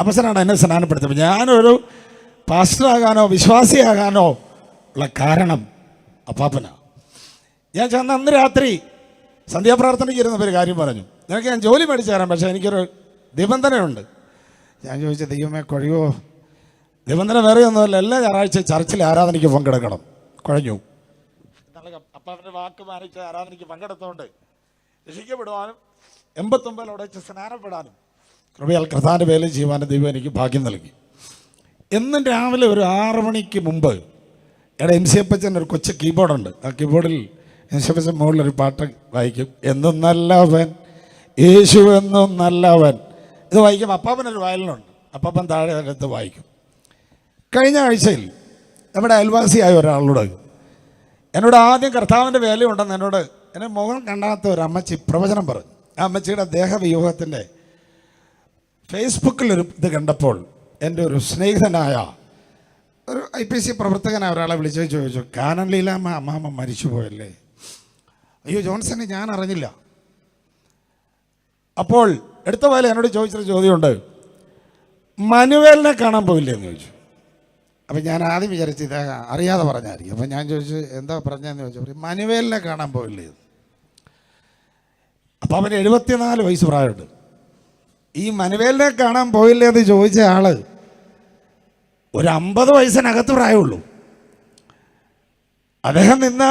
അപ്പച്ചനാണ് എന്നെ സ്നാനപ്പെടുത്തുന്നത്. ഞാനൊരു പാസ്റ്ററാകാനോ വിശ്വാസിയാകാനോ ഉള്ള കാരണം അപ്പാപ്പനാണ്. ഞാൻ ചെന്ന അന്ന് രാത്രി സന്ധ്യാപ്രാർത്ഥനയ്ക്ക് ഇരുന്നപ്പോൾ ഒരു കാര്യം പറഞ്ഞു. നിനക്ക് ഞാൻ ജോലി മേടിച്ചു തരാം, പക്ഷേ എനിക്കൊരു നിബന്ധനയുണ്ട്. ഞാൻ ചോദിച്ചു, ദൈവമേ കുഴയോ? നിബന്ധന വേറെ ഒന്നുമല്ല, എല്ലാ ഞായറാഴ്ച ചർച്ചിൽ ആരാധനയ്ക്ക് പങ്കെടുക്കണം. കുഴഞ്ഞു. അപ്പാപ്പൻ്റെ വാക്ക് മാനിച്ച് ആരാധനയ്ക്ക് പങ്കെടുത്തുകൊണ്ട് രക്ഷിക്കപ്പെടുവാനും 89 വെച്ച് സ്നാനപ്പെടാനും കൃപയാൽ കർത്താവിൻ്റെ വേല ചെയ്യുവാനും ദൈവം എനിക്ക് ഭാഗ്യം നൽകി. എന്നും രാവിലെ ഒരു 6 മണിക്ക് മുമ്പ് എൻ്റെ MC അപ്പച്ചൻ ഒരു കൊച്ചു കീബോർഡുണ്ട്. ആ കീബോർഡിൽ MC അപ്പച്ചൻ മുകളിലൊരു പാട്ട് വായിക്കും. എന്നും നല്ലവൻ യേശു എന്നും നല്ലവൻ. ഇത് വായിക്കും. അപ്പാപ്പനൊരു വയലിനുണ്ട്, അപ്പാപ്പൻ താഴെ അടുത്ത് വായിക്കും. കഴിഞ്ഞ ആഴ്ചയിൽ നമ്മുടെ അയൽവാസിയായ ഒരാളോട് എന്നോട് ആദ്യം കർത്താവിൻ്റെ വേലയുണ്ടെന്ന് എന്നെ മുഖം കണ്ടാത്ത ഒരു അമ്മച്ചി പ്രവചനം പറഞ്ഞു. ആ അമ്മച്ചിയുടെ ദേഹവിയോഗത്തിൻ്റെ ഫേസ്ബുക്കിലൊരു ഇത് കണ്ടപ്പോൾ എൻ്റെ ഒരു സ്നേഹിതനായ ഒരു IPC പ്രവർത്തകനായ ഒരാളെ വിളിച്ചു ചോദിച്ചു, കാനൻ ലീലാമ്മ അമ്മാമ്മ മരിച്ചുപോയല്ലേ? അയ്യോ ജോൺസനെ ഞാൻ അറിഞ്ഞില്ല. അപ്പോൾ എടുത്ത പോലെ എന്നോട് ചോദിച്ചൊരു ചോദ്യമുണ്ട്, മനുവേലിനെ കാണാൻ പോയില്ലേ എന്ന് ചോദിച്ചു. അപ്പം ഞാൻ ആദ്യം വിചാരിച്ചു ഇത് അറിയാതെ പറഞ്ഞായിരിക്കും. അപ്പം ഞാൻ ചോദിച്ചു, എന്താ പറഞ്ഞതെന്ന് ചോദിച്ചു. മനുവേലിനെ കാണാൻ പോയില്ലേ? അപ്പം അവന് 74 വയസ്സ് പ്രായമുണ്ട്. ഈ മനുവേലിനെ കാണാൻ പോയില്ലേ എന്ന് ചോദിച്ച ആള് ഒരു 50 വയസ്സിനകത്ത് പ്രായമുള്ളൂ. അദ്ദേഹം നിന്ന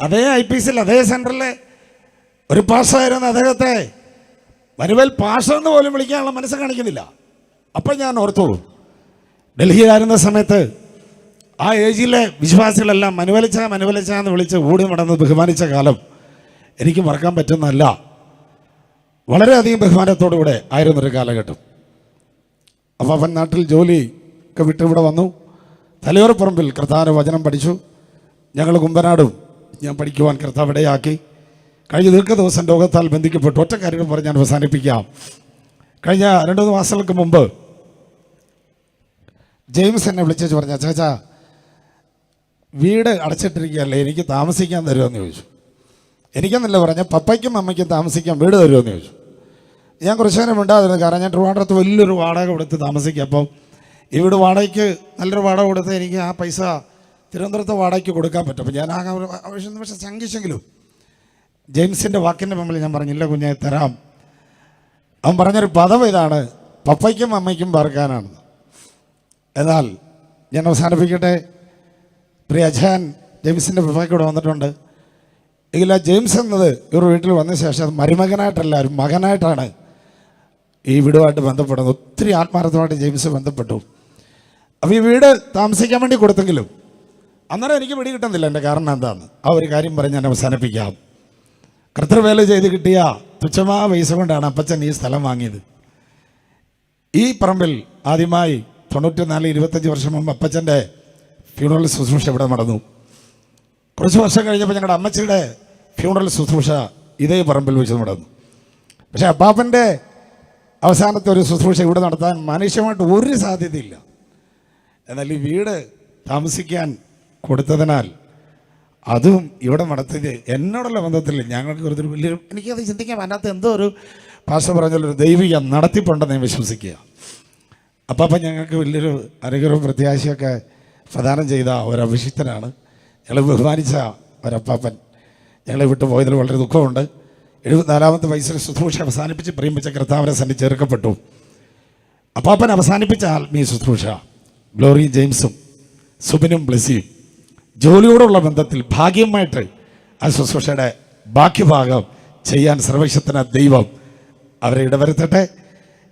അതേ IPCയിൽ അതേ സെൻറ്ററിലെ ഒരു പാസ്റ്ററായിരുന്ന അദ്ദേഹത്തെ മനുവേൽ പാസ്റ്റർ എന്ന് പോലും വിളിക്കാനുള്ള മനസ്സ് കാണിക്കുന്നില്ല. അപ്പം ഞാൻ ഓർത്തു, ഡൽഹിയിലായിരുന്ന സമയത്ത് ആ ഏജിലെ വിശ്വാസികളെല്ലാം മനുവലിച്ച എന്ന് വിളിച്ച് ഓടി നടന്ന് ബഹുമാനിച്ച കാലം എനിക്ക് മറക്കാൻ പറ്റുന്നതല്ല. വളരെയധികം ബഹുമാനത്തോടുകൂടെ ആയിരുന്നൊരു കാലഘട്ടം. അപ്പോൾ അവൻ നാട്ടിൽ ജോലിയൊക്കെ വിട്ട് ഇവിടെ വന്നു. തലയോരപ്പറമ്പിൽ കർത്താവിൻ്റെ വചനം പഠിച്ചു. ഞങ്ങൾ കുമ്പനാടും ഞാൻ പഠിക്കുവാൻ കർത്താവ് ഇടയാക്കി. കഴിഞ്ഞ ദീർഘദിവസം രോഗത്താൽ ബന്ധിക്കപ്പെട്ടു. ഒറ്റ കാര്യങ്ങൾ പറഞ്ഞ് ഞാൻ അവസാനിപ്പിക്കാം. കഴിഞ്ഞ 2-3 മാസങ്ങൾക്ക് മുമ്പ് ജെയിംസ് എന്നെ വിളിച്ചു പറഞ്ഞു, ചാച്ചാ വീട് അടച്ചിട്ടിരിക്കുകയല്ലേ, എനിക്ക് താമസിക്കാൻ തരുമെന്ന് ചോദിച്ചു. എനിക്കെന്നല്ല പറഞ്ഞ പപ്പയ്ക്കും അമ്മയ്ക്കും താമസിക്കാൻ വീട് തരുമെന്ന് ചോദിച്ചു. ഞാൻ കുറച്ച് നേരം ഉണ്ടായിരുന്നു. കാരണം ഞാൻ ട്രിവാൻഡ്രത്ത് വലിയൊരു വാടക കൊടുത്ത് താമസിക്കുക. അപ്പം ഈ വീട് വാടകയ്ക്ക് നല്ലൊരു വാടക കൊടുത്ത് എനിക്ക് ആ പൈസ തിരുവനന്തപുരത്ത് വാടകയ്ക്ക് കൊടുക്കാൻ പറ്റും. അപ്പം ഞാൻ ആവശ്യം പക്ഷേ ശങ്കിച്ചെങ്കിലും ജെയിംസിൻ്റെ വാക്കിൻ്റെ മുമ്പിൽ ഞാൻ പറഞ്ഞില്ല കുഞ്ഞെ തരാം. അവൻ പറഞ്ഞൊരു പദം ഇതാണ്, പപ്പയ്ക്കും അമ്മയ്ക്കും പാർക്കാനാണ്. എന്നാൽ ഞാൻ അവസാനിപ്പിക്കട്ടെ. പ്രിയ അജാൻ ജെയിംസിൻ്റെ പപ്പയ്ക്കൂടെ വന്നിട്ടുണ്ട്. എങ്കിൽ ആ ജെയിംസ് എന്നത് ഇവർ വീട്ടിൽ വന്ന ശേഷം മരുമകനായിട്ടല്ല ഒരു മകനായിട്ടാണ് ഈ വീടുമായിട്ട് ബന്ധപ്പെടുന്നത്. ഒത്തിരി ആത്മാർത്ഥമായിട്ട് ജെയിംസ് ബന്ധപ്പെട്ടു. അപ്പോൾ ഈ വീട് താമസിക്കാൻ വേണ്ടി കൊടുത്തെങ്കിലും അന്നേരം എനിക്ക് പിടി കിട്ടുന്നില്ല. എൻ്റെ കാരണം എന്താണെന്ന് ആ ഒരു കാര്യം പറഞ്ഞ് ഞാൻ അവസാനിപ്പിക്കാം. കർത്തൃവേല ചെയ്ത് കിട്ടിയ തുച്ഛമായ പൈസ കൊണ്ടാണ് അപ്പച്ചൻ ഈ സ്ഥലം വാങ്ങിയത്. ഈ പറമ്പിൽ ആദ്യമായി 94-25 വർഷം മുമ്പ് അപ്പച്ചൻ്റെ ഫ്യൂണറൽ ശുശ്രൂഷ ഇവിടെ നടന്നു. കുറച്ച് വർഷം കഴിഞ്ഞപ്പോൾ ഞങ്ങളുടെ അമ്മച്ചിയുടെ ഫ്യൂണറൽ ശുശ്രൂഷ ഇതേ പറമ്പിൽ വെച്ച് നടന്നു. പക്ഷേ അപ്പാപ്പൻ്റെ അവസാനത്തെ ഒരു ശുശ്രൂഷ ഇവിടെ നടത്താൻ മാനുഷികമായിട്ട് ഒരു സാധ്യതയില്ല. എന്നാൽ ഈ വീട് താമസിക്കാൻ കൊടുത്തതിനാൽ അതും ഇവിടെ നടത്തിയത് എന്നോടുള്ള ബന്ധത്തിൽ ഞങ്ങൾക്ക് ഒരു വലിയൊരു എനിക്കത് ചിന്തിക്കാൻ അതിനകത്ത് എന്തോ ഒരു ഭാഷ പറഞ്ഞൊരു ദൈവിക നടത്തിപ്പുണ്ടെന്ന് ഞാൻ വിശ്വസിക്കുക. അപ്പം ഞങ്ങൾക്ക് വലിയൊരു അനുഗ്രഹവും പ്രത്യാശയൊക്കെ പ്രദാനം ചെയ്ത ഒരഭിഷിക്തനാണ്. ഞങ്ങൾ ബഹുമാനിച്ച ഒരപ്പാപ്പൻ ഞങ്ങളെ വിട്ടു പോയതിൽ വളരെ ദുഃഖമുണ്ട്. 74-ാമത്തെ വയസ്സിൽ ശുശ്രൂഷ അവസാനിപ്പിച്ച് പ്രിയമിച്ച കർത്താവിനെ സന്നിധി ചേർക്കപ്പെട്ടു. അപ്പാപ്പൻ അവസാനിപ്പിച്ച ആത്മീയ ശുശ്രൂഷ ഗ്ലോറി ജെയിംസും സുബിനും ബ്ലെസിയും ജോലിയോടുള്ള ബന്ധത്തിൽ ഭാഗ്യമായിട്ട് ആ ശുശ്രൂഷയുടെ ബാക്കി ഭാഗം ചെയ്യാൻ സർവശക്തനായ ദൈവം അവരെ ഇടവരുത്തട്ടെ.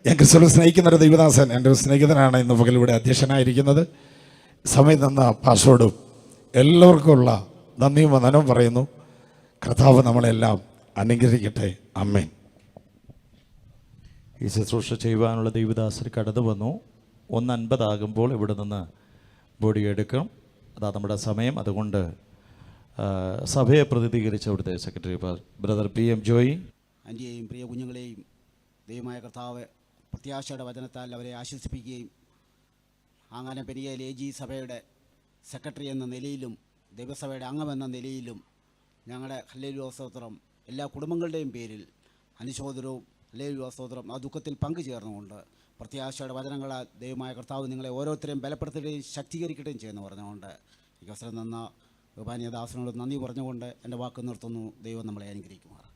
ഞാൻ ക്രിസ്തുവിനെ സ്നേഹിക്കുന്ന ഒരു ദൈവദാസൻ, എൻ്റെ ഒരു സ്നേഹിതനാണ് ഇന്ന് പകൽ ഇവിടെ അധ്യക്ഷനായിരിക്കുന്നത്. സമയം തന്ന പാസ്റ്ററോടും എല്ലാവർക്കുമുള്ള നന്ദിയും വന്ദനവും പറയുന്നു. കർത്താവ് നമ്മളെല്ലാം അനുഗ്രഹിക്കട്ടെ. ആമേൻ. ഈ ശുശ്രൂഷ ചെയ്യുവാനുള്ള ദൈവദാസർ കടന്നു വന്നു. 1:50 ഇവിടെ നിന്ന് ബോഡി എടുക്കണം. അതാ നമ്മുടെ സമയം. അതുകൊണ്ട് സഭയെ പ്രതിനിധീകരിച്ച അവിടുത്തെ സെക്രട്ടറി ബ്രദർ PM ജോയി. ആൻറ്റിയെയും പ്രിയ കുഞ്ഞുങ്ങളെയും ദൈവമായ കർത്താവ് പ്രത്യാശയുടെ വചനത്താൽ അവരെ ആശ്വസിപ്പിക്കുകയും അങ്ങനെ പെരിയ AG സഭയുടെ സെക്രട്ടറി എന്ന നിലയിലും ദൈവസഭയുടെ അംഗമെന്ന നിലയിലും ഞങ്ങളുടെ ഹല്ലേലൂയ സ്തോത്രം എല്ലാ കുടുംബങ്ങളുടെയും പേരിൽ അനുശോചനവും ഹല്ലേലൂയ സ്തോത്രം ആ ദുഃഖത്തിൽ പങ്കുചേർന്നുകൊണ്ട് പ്രത്യാശയുടെ വചനങ്ങളാൽ ദൈവമായ കർത്താവ് നിങ്ങളെ ഓരോരുത്തരെയും ബലപ്പെടുത്തുകയും ശക്തീകരിക്കുകയും ചെയ്യുന്നു പറഞ്ഞുകൊണ്ട് ഈ അവസരം തന്ന ബഹുമാന്യദാസനോട് നന്ദി പറഞ്ഞുകൊണ്ട് എൻ്റെ വാക്ക് നിർത്തുന്നു. ദൈവം നമ്മളെ അനുഗ്രഹിക്കുമാറാണ്.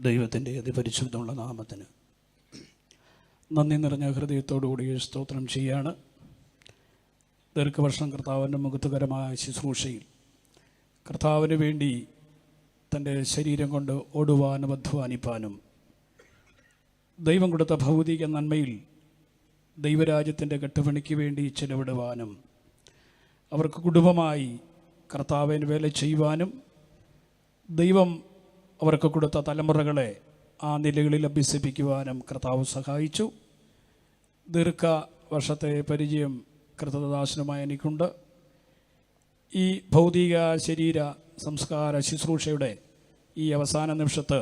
ദൈവത്തിൻ്റെ അതിപരിശുദ്ധമുള്ള നാമത്തിന് നന്ദി നിറഞ്ഞ ഹൃദയത്തോടുകൂടി സ്തോത്രം ചെയ്യാണ്. ദീർഘവർഷം കർത്താവിൻ്റെ മുഖത്തുകരമായ ശുശ്രൂഷയിൽ കർത്താവിന് വേണ്ടി തൻ്റെ ശരീരം കൊണ്ട് ഓടുവാനും അധ്വാനിപ്പാനും ദൈവം കൊടുത്ത ഭൗതിക നന്മയിൽ ദൈവരാജ്യത്തിൻ്റെ കെട്ടുപണിക്ക് വേണ്ടി ചെലവിടുവാനും അവർക്ക് കുടുംബമായി കർത്താവിന് വേല ചെയ്യുവാനും ദൈവം അവർക്ക് കൊടുത്ത തലമുറകളെ ആ നിലകളിൽ അഭ്യസിപ്പിക്കുവാനും കർത്താവ് സഹായിച്ചു. ദീർഘവർഷത്തെ പരിചയം കർത്തദാസനുമായി എനിക്കുണ്ട്. ഈ ഭൗതിക ശരീര സംസ്കാര ശുശ്രൂഷയുടെ ഈ അവസാന നിമിഷത്ത്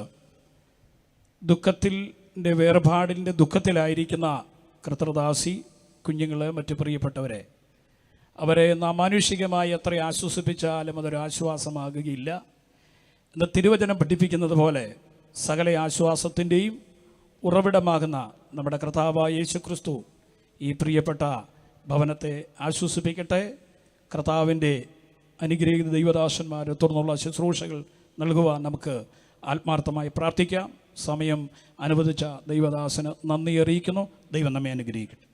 ദുഃഖത്തിൻ്റെ വേർപാടിൻ്റെ ദുഃഖത്തിലായിരിക്കുന്ന കർത്തദാസി കുഞ്ഞുങ്ങൾ, മറ്റു പ്രിയപ്പെട്ടവരെ, അവരെ നാം മാനുഷികമായി എത്ര ആശ്വസിപ്പിച്ചാലും അതൊരു ആശ്വാസമാകുകയില്ല. എന്ന് തിരുവചനം പഠിപ്പിക്കുന്നത് പോലെ സകല ആശ്വാസത്തിൻ്റെയും ഉറവിടമാകുന്ന നമ്മുടെ കർത്താവായ യേശു ക്രിസ്തു ഈ പ്രിയപ്പെട്ട ഭവനത്തെ ആശ്വസിപ്പിക്കട്ടെ. കർത്താവിൻ്റെ അനുഗ്രഹീത ദൈവദാസന്മാരെ തുടർന്നുള്ള ശുശ്രൂഷകൾ നൽകുവാൻ നമുക്ക് ആത്മാർത്ഥമായി പ്രാർത്ഥിക്കാം. സമയം അനുവദിച്ച ദൈവദാസന് നന്ദി അറിയിക്കുന്നു. ദൈവം നമ്മെ അനുഗ്രഹിക്കട്ടെ.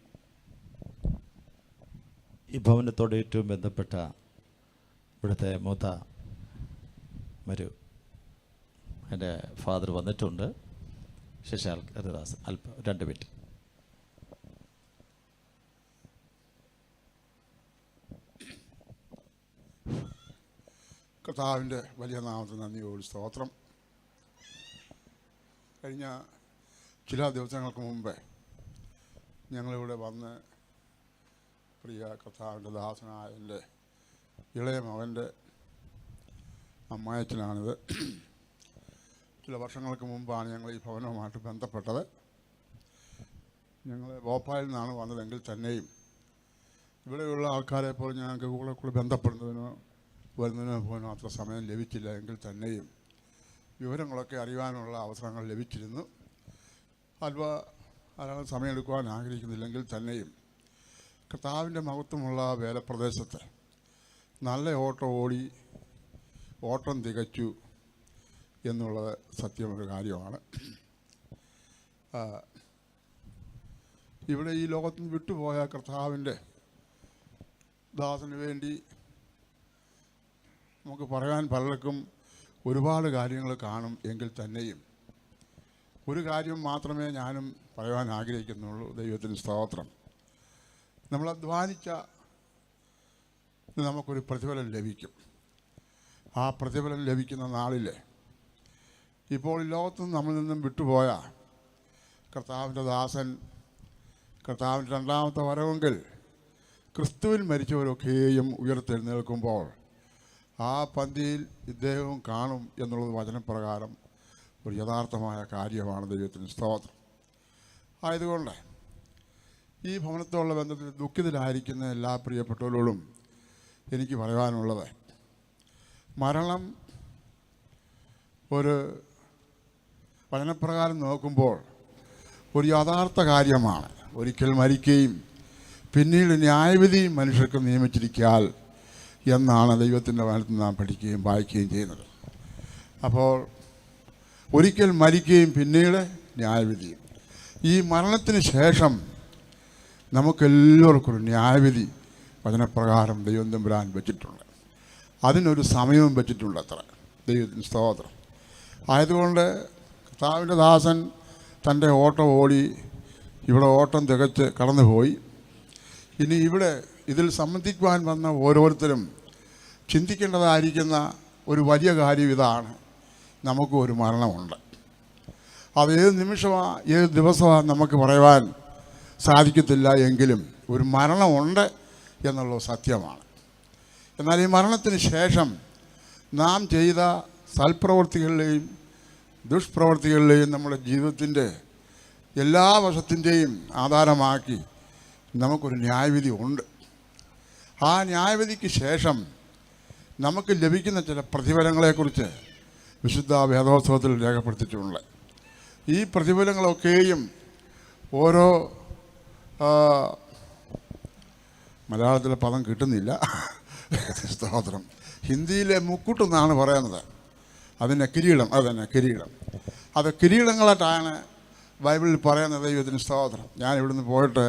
ഈ ഭവനത്തോട് ഏറ്റവും ബന്ധപ്പെട്ട ഇവിടുത്തെ മൂത്ത എൻ്റെ ഫാദർ വന്നിട്ടുണ്ട്. ശശാൽ ഹരിദാസ് അല്പം 2 മിനിറ്റ്. കർത്താവിൻ്റെ വലിയ നാമത്തിന് നന്ദിയോട് സ്തോത്രം. കഴിഞ്ഞ ചില ദിവസങ്ങൾക്ക് മുമ്പേ ഞങ്ങളിവിടെ വന്ന് പ്രിയ കർത്താവിൻ്റെ ദാസനായ എൻ്റെ ഇളയ മകൻ്റെ അമ്മായച്ചനാണിത്. ചില വർഷങ്ങൾക്ക് മുമ്പാണ് ഞങ്ങൾ ഈ ഭവനവുമായിട്ട് ബന്ധപ്പെട്ടത്. ഞങ്ങൾ ഭോപ്പാലിൽ നിന്നാണ് വന്നതെങ്കിൽ തന്നെയും ഇവിടെയുള്ള ആൾക്കാരെ പോലെ ഞങ്ങൾക്ക് കൂടെ ബന്ധപ്പെടുന്നതിനോ വരുന്നതിനോ പോലും അത്ര സമയം ലഭിച്ചില്ല. എങ്കിൽ തന്നെയും വിവരങ്ങളൊക്കെ അറിയാനുള്ള അവസരങ്ങൾ ലഭിച്ചിരുന്നു. ധാരാളം സമയമെടുക്കുവാൻ ആഗ്രഹിക്കുന്നില്ലെങ്കിൽ തന്നെയും കർത്താവിൻ്റെ മഹത്വമുള്ള വേലപ്രദേശത്ത് നല്ല ഓട്ടം തികച്ചു എന്നുള്ളത് സത്യമൊരു കാര്യമാണ്. ഇവിടെ ഈ ലോകത്തിൽ നിന്ന് വിട്ടുപോയ കർത്താവിൻ്റെ ദാസന് വേണ്ടി നമുക്ക് പറയാൻ പലർക്കും ഒരുപാട് കാര്യങ്ങൾ കാണും. എങ്കിൽ തന്നെയും ഒരു കാര്യം മാത്രമേ ഞാനും പറയാൻ ആഗ്രഹിക്കുന്നുള്ളൂ. ദൈവത്തിന് സ്തോത്രം. നമ്മൾ അധ്വാനിച്ച നമുക്കൊരു പ്രതിഫലം ലഭിക്കും. ആ പ്രതിഫലം ലഭിക്കുന്ന നാളിൽ ഇപ്പോൾ ലോകത്തുനിന്ന് നമ്മിൽ നിന്നും വിട്ടുപോയ കർത്താവിൻ്റെ ദാസൻ, കർത്താവിൻ്റെ രണ്ടാമത്തെ വരവെങ്കിൽ ക്രിസ്തുവിൽ മരിച്ചവരൊക്കെയും ഉയർത്തെഴുന്നേൽക്കുമ്പോൾ ആ പന്തിയിൽ ഇദ്ദേഹവും കാണും എന്നുള്ളത് വചനപ്രകാരം ഒരു യഥാർത്ഥമായ കാര്യമാണ്. ദൈവത്തിന് സ്തോത്രം. ആയതുകൊണ്ട് ഈ ഭവനത്തോടുള്ള ബന്ധത്തിൽ ദുഃഖിതരായിരിക്കുന്ന എല്ലാ പ്രിയപ്പെട്ടവരോടും എനിക്ക് പറയാനുള്ളത്, മരണം ഒരു വചനപ്രകാരം നോക്കുമ്പോൾ ഒരു യഥാർത്ഥ കാര്യമാണ്. ഒരിക്കൽ മരിക്കുകയും പിന്നീട് ന്യായവിധിയും മനുഷ്യർക്ക് നിയമിച്ചിരിക്കാൽ എന്നാണ് ദൈവത്തിൻ്റെ വചനത്തിൽ നാം പഠിക്കുകയും വായിക്കുകയും ചെയ്യുന്നത്. അപ്പോൾ ഒരിക്കൽ മരിക്കുകയും പിന്നീട് ന്യായവിധിയും. ഈ മരണത്തിന് ശേഷം നമുക്കെല്ലാവർക്കും ഒരു ന്യായവിധി വചനപ്രകാരം ദൈവം തമ്പുരാൻ വെച്ചിട്ടുണ്ട്. അതിനൊരു സമയവും വെച്ചിട്ടുണ്ട് അത്ര. ദൈവത്തിന് സ്തോത്രം. ആയതുകൊണ്ട് കർത്താവിൻ്റെ ദാസൻ തൻ്റെ ഓട്ടം ഓടി ഇവിടെ ഓട്ടം തികച്ച് കടന്നുപോയി. ഇനി ഇവിടെ ഇതിൽ സംബന്ധിക്കുവാൻ വന്ന ഓരോരുത്തരും ചിന്തിക്കേണ്ടതായിരിക്കുന്ന ഒരു വലിയ കാര്യം ഇതാണ്: നമുക്കും ഒരു മരണമുണ്ട്. അത് ഏത് നിമിഷമാണ്, ഏത് ദിവസമാണ് നമുക്ക് പറയുവാൻ സാധിക്കത്തില്ല. എങ്കിലും ഒരു മരണമുണ്ട് എന്നുള്ളത് സത്യമാണ്. എന്നാൽ ഈ മരണത്തിന് ശേഷം നാം ചെയ്ത സൽപ്രവൃത്തികളിലെയും ദുഷ്പ്രവൃത്തികളിലെയും നമ്മുടെ ജീവിതത്തിൻ്റെ എല്ലാ വശത്തിൻ്റെയും ആധാരമാക്കി നമുക്കൊരു ന്യായവിധി ഉണ്ട്. ആ ന്യായവിധിക്ക് ശേഷം നമുക്ക് ലഭിക്കുന്ന ചില പ്രതിഫലങ്ങളെക്കുറിച്ച് വിശുദ്ധ വേദോത്സവത്തിൽ രേഖപ്പെടുത്തിയിട്ടുണ്ട്. ഈ പ്രതിഫലങ്ങളൊക്കെയും ഓരോ മലയാളത്തിലെ പദം കിട്ടുന്നില്ല, സ്തോത്രം. ഹിന്ദിയിലെ മുക്കുട്ടെന്നാണ് പറയുന്നത്. അതിൻ്റെ കിരീടം, അതന്നെ കിരീടം. അത് കിരീടങ്ങളായിട്ടാണ് ബൈബിളിൽ പറയുന്നത്. ദൈവത്തിന് സ്തോത്രം. ഞാൻ ഇവിടുന്ന് പോയിട്ട്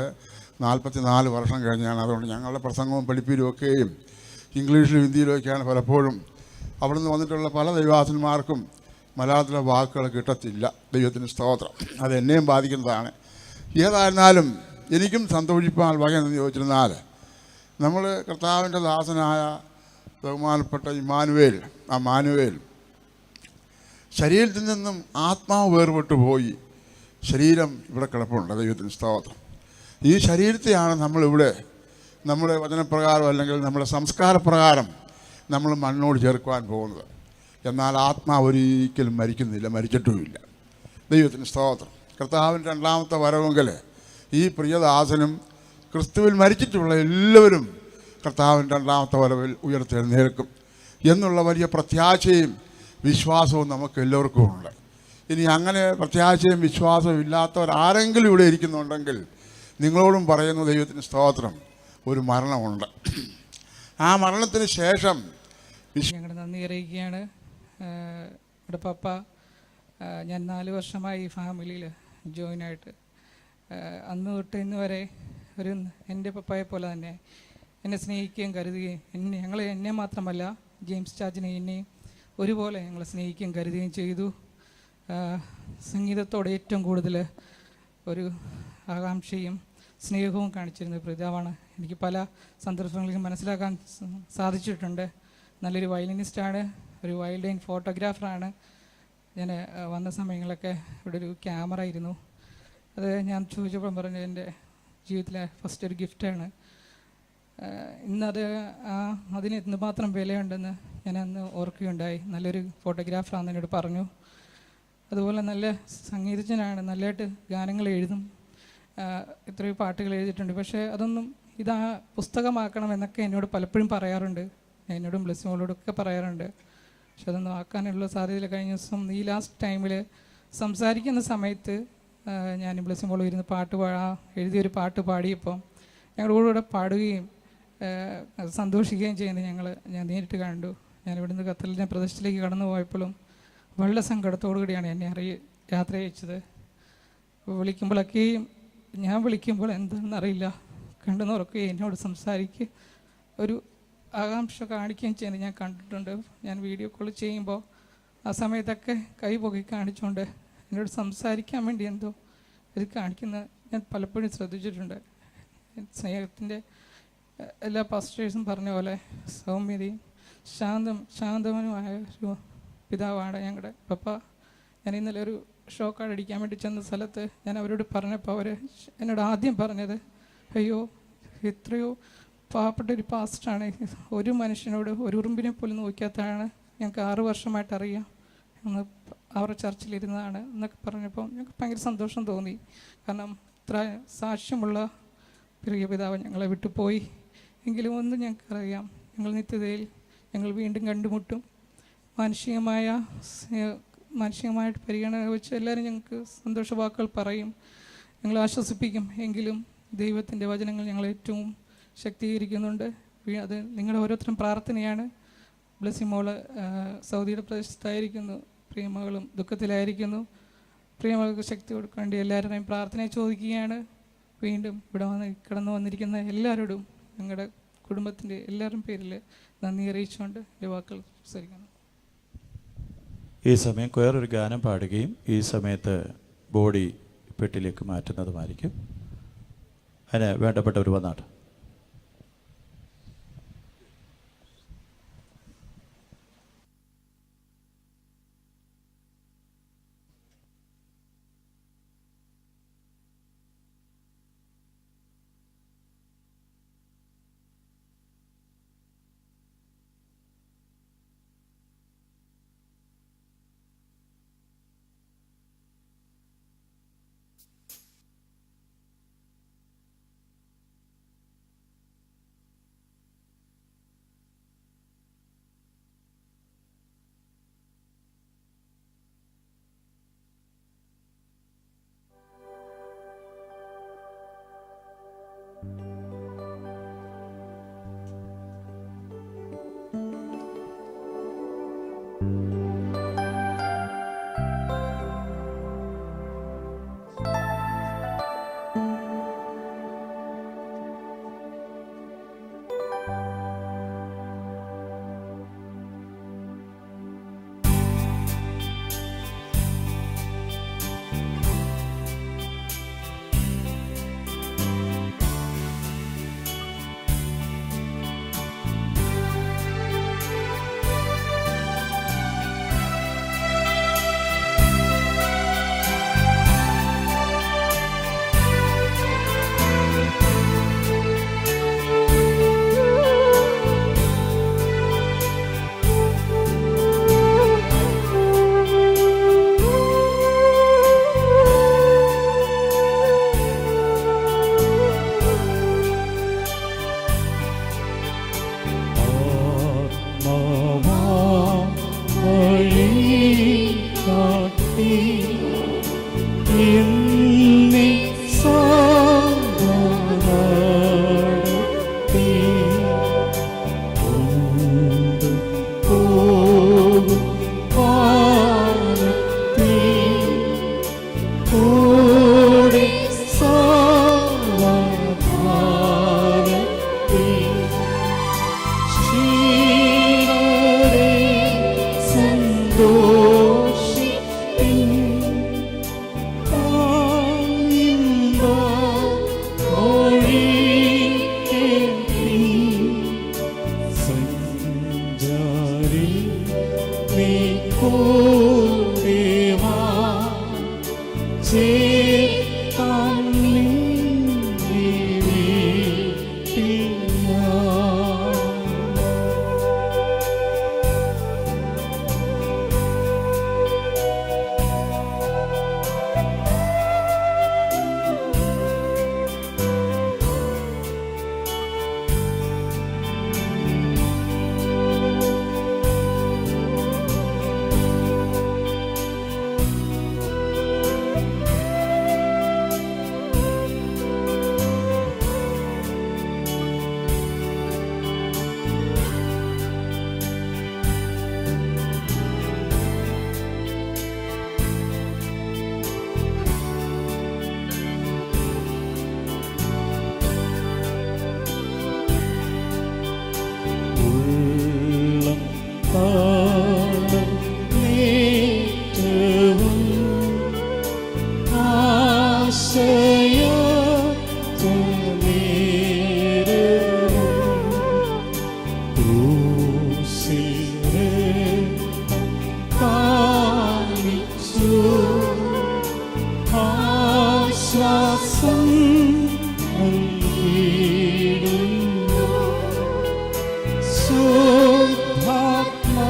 44 വർഷം കഴിഞ്ഞാണ്. അതുകൊണ്ട് ഞങ്ങളുടെ പ്രസംഗവും പഠിപ്പീരും ഒക്കെയും ഇംഗ്ലീഷിലും ഹിന്ദിയിലും ഒക്കെയാണ്. പലപ്പോഴും അവിടുന്ന് വന്നിട്ടുള്ള പല ദൈവദാസന്മാർക്കും മലയാളത്തിലെ വാക്കുകൾ കിട്ടത്തില്ല. ദൈവത്തിന് സ്തോത്രം. അത് എന്നെയും ബാധിക്കുന്നതാണ്. ഏതായിരുന്നാലും എനിക്കും സന്തോഷിപ്പാൻ വകയെന്ന് ചോദിച്ചിരുന്നാൽ, നമ്മൾ കർത്താവിൻ്റെ ദാസനായ ബഹുമാനപ്പെട്ട ഇമ്മാനുവേൽ, ആ മാനുവേൽ ശരീരത്തിൽ നിന്നും ആത്മാവ് വേർപെട്ടു പോയി. ശരീരം ഇവിടെ കിടപ്പുണ്ട്. ദൈവത്തിന് സ്തോത്രം. ഈ ശരീരത്തെയാണ് നമ്മളിവിടെ നമ്മുടെ വചനപ്രകാരം അല്ലെങ്കിൽ നമ്മുടെ സംസ്കാരപ്രകാരം നമ്മൾ മണ്ണോട് ചേർക്കുവാൻ പോകുന്നത്. എന്നാൽ ആത്മാവ് ഒരിക്കലും മരിക്കുന്നില്ല, മരിച്ചിട്ടുമില്ല. ദൈവത്തിന് സ്തോത്രം. കർത്താവിൻ്റെ രണ്ടാമത്തെ വരവെങ്കിൽ ഈ പ്രിയദാസനും ക്രിസ്തുവിൽ മരിച്ചിട്ടുള്ള എല്ലാവരും കർത്താവിൻ്റെ രണ്ടാമത്തെ വരവിൽ ഉയർത്തെഴുന്നേൽക്കും എന്നുള്ള വലിയ പ്രത്യാശയും വിശ്വാസവും നമുക്ക് എല്ലാവർക്കും ഉണ്ട്. ഇനി അങ്ങനെ പ്രത്യാശയും വിശ്വാസവും ഇല്ലാത്തവരാരെങ്കിലും ഇവിടെ ഇരിക്കുന്നുണ്ടെങ്കിൽ നിങ്ങളോടും പറയുന്നു, ദൈവത്തിന് സ്തോത്രം, ഒരു മരണമുണ്ട്. ആ മരണത്തിന് ശേഷം ഞങ്ങളുടെ നന്ദി അറിയിക്കുകയാണ്. ഇവിടെ പപ്പ, ഞാൻ 4 വർഷമായി ഈ ഫാമിലിയിൽ ജോയിനായിട്ട്. അന്ന് തൊട്ട് ഇന്ന് വരെ ഒരു എൻ്റെ പപ്പായെ പോലെ തന്നെ എന്നെ സ്നേഹിക്കുകയും കരുതുകയും എന്നെ മാത്രമല്ല ജെയിംസ് ചാച്ചിനെ എന്നെയും ഒരുപോലെ ഞങ്ങളെ സ്നേഹിക്കുകയും കരുതുകയും ചെയ്തു. സംഗീതത്തോട് ഏറ്റവും കൂടുതൽ ഒരു ആകാംക്ഷയും സ്നേഹവും കാണിച്ചിരുന്ന പിതാവാണ്. എനിക്ക് പല സന്ദർഭങ്ങളിലും മനസ്സിലാക്കാൻ സാധിച്ചിട്ടുണ്ട്. നല്ലൊരു വയലിനിസ്റ്റാണ്, ഒരു വൈൽഡ് ലൈൻ ഫോട്ടോഗ്രാഫറാണ്. ഞാൻ വന്ന സമയങ്ങളൊക്കെ ഇവിടെ ഒരു ക്യാമറ ഇരുന്നു. അത് ഞാൻ ചോദിച്ചപ്പോൾ പറഞ്ഞു എൻ്റെ ജീവിതത്തിലെ ഫസ്റ്റ് ഒരു ഗിഫ്റ്റാണ്. ഇന്നത് അതിന് എന്തുമാത്രം വിലയുണ്ടെന്ന് ഞാൻ അന്ന് ഓർക്കുകയുണ്ടായി. നല്ലൊരു ഫോട്ടോഗ്രാഫറാണെന്ന് എന്നോട് പറഞ്ഞു. അതുപോലെ നല്ല സംഗീതജ്ഞനാണ്, നല്ലതായിട്ട് ഗാനങ്ങൾ എഴുതും, എത്രയോ പാട്ടുകൾ എഴുതിയിട്ടുണ്ട്. പക്ഷേ അതൊന്നും ഇതാ പുസ്തകമാക്കണം എന്നൊക്കെ എന്നോട് പലപ്പോഴും പറയാറുണ്ട്. എന്നോടും ബ്ലെസ്സിമോളോടൊക്കെ പറയാറുണ്ട്. പക്ഷെ അതൊന്നും ആക്കാനുള്ള സാധ്യതയില്ല. കഴിഞ്ഞ ദിവസം ഈ ലാസ്റ്റ് ടൈമിൽ സംസാരിക്കുന്ന സമയത്ത് ഞാൻ ബ്ലെസ്സിമോൾ ഇരുന്ന് എഴുതിയൊരു പാട്ട് പാടിയപ്പോൾ ഞങ്ങളുടെ കൂടെ പാടുകയും സന്തോഷിക്കുകയും ചെയ്യുന്നത് ഞാൻ നേരിട്ട് കണ്ടു. ഞാൻ ഇവിടുന്ന് ഖത്തറിലെ പ്രദേശത്തിലേക്ക് കടന്നു പോയപ്പോഴും വളരെ സങ്കടത്തോടു കൂടിയാണ് എന്നെ യാത്ര അയച്ചത്. വിളിക്കുമ്പോഴൊക്കെയും ഞാൻ വിളിക്കുമ്പോൾ എന്താണെന്നറിയില്ല, കണ്ടു നോക്കുകയും എന്നോട് സംസാരിക്കുക, ഒരു ആകാംക്ഷ കാണിക്കുകയും ചെയ്യുന്നത് ഞാൻ കണ്ടിട്ടുണ്ട്. ഞാൻ വീഡിയോ കോൾ ചെയ്യുമ്പോൾ ആ സമയത്തൊക്കെ കൈ പൊക്കി കാണിച്ചുകൊണ്ട് എന്നോട് സംസാരിക്കാൻ വേണ്ടി എന്തോ ഇത് കാണിക്കുന്നത് ഞാൻ പലപ്പോഴും ശ്രദ്ധിച്ചിട്ടുണ്ട്. സ്നേഹത്തിൻ്റെ എല്ലാ പാസ്റ്റേഴ്സും പറഞ്ഞ പോലെ സൗമ്യതയും ശാന്തവനുമായ ഒരു പിതാവാണ് ഞങ്ങളുടെ പപ്പ. ഞാൻ ഇന്നലെ ഒരു ഷോ കാർഡ് അടിക്കാൻ വേണ്ടി ചെന്ന സ്ഥലത്ത് ഞാൻ അവരോട് പറഞ്ഞപ്പോൾ അവർ എന്നോട് ആദ്യം പറഞ്ഞത്, അയ്യോ എത്രയോ പാവപ്പെട്ട ഒരു പാസ്റ്ററാണ്, ഒരു മനുഷ്യനോട് ഒരു ഉറുമ്പിനെ പോലും നോക്കാത്തതാണ്, ഞങ്ങൾക്ക് 6 വർഷമായിട്ട് അറിയാം എന്ന് അവരുടെ ചർച്ചിലിരുന്നതാണ് എന്നൊക്കെ പറഞ്ഞപ്പോൾ ഞങ്ങൾക്ക് ഭയങ്കര സന്തോഷം തോന്നി. കാരണം ഇത്ര സാക്ഷ്യമുള്ള പ്രിയ പിതാവ് ഞങ്ങളെ വിട്ടുപോയി. എങ്കിലും ഒന്ന് ഞങ്ങൾക്കറിയാം, ഞങ്ങൾ നിത്യതയിൽ ഞങ്ങൾ വീണ്ടും കണ്ടുമുട്ടും. മാനുഷികമായിട്ട് പരിഗണന വെച്ച് എല്ലാവരും ഞങ്ങൾക്ക് സന്തോഷവാക്കുകൾ പറയും, ഞങ്ങൾ ആശ്വസിപ്പിക്കും. എങ്കിലും ദൈവത്തിൻ്റെ വചനങ്ങൾ ഞങ്ങൾ ഏറ്റവും ശക്തീകരിക്കുന്നുണ്ട്. അത് നിങ്ങളുടെ ഓരോരുത്തരും പ്രാർത്ഥനയാണ്. ബ്ലെസ്സിമോള് സൗദിയുടെ പ്രദേശത്തായിരിക്കുന്നു, പ്രിയമകളും ദുഃഖത്തിലായിരിക്കുന്നു. പ്രിയമകൾക്ക് ശക്തി കൊടുക്കേണ്ടി എല്ലാവരുടെയും പ്രാർത്ഥനയെ ചോദിക്കുകയാണ്. വീണ്ടും ഇവിടെ കടന്നു വന്നിരിക്കുന്ന എല്ലാവരോടും ഞങ്ങളുടെ കുടുംബത്തിൻ്റെ എല്ലാവരും പേരിൽ നന്ദി അറിയിച്ചുകൊണ്ട് എൻ്റെ വാക്കുകൾ സംസാരിക്കുന്നു. ഈ സമയം വേറൊരു ഗാനം പാടുകയും ഈ സമയത്ത് ബോഡി പെട്ടിലേക്ക് മാറ്റുന്നതുമായിരിക്കും. അതിന് വേണ്ടപ്പെട്ടവർ വന്നാട്ട്. Subhatma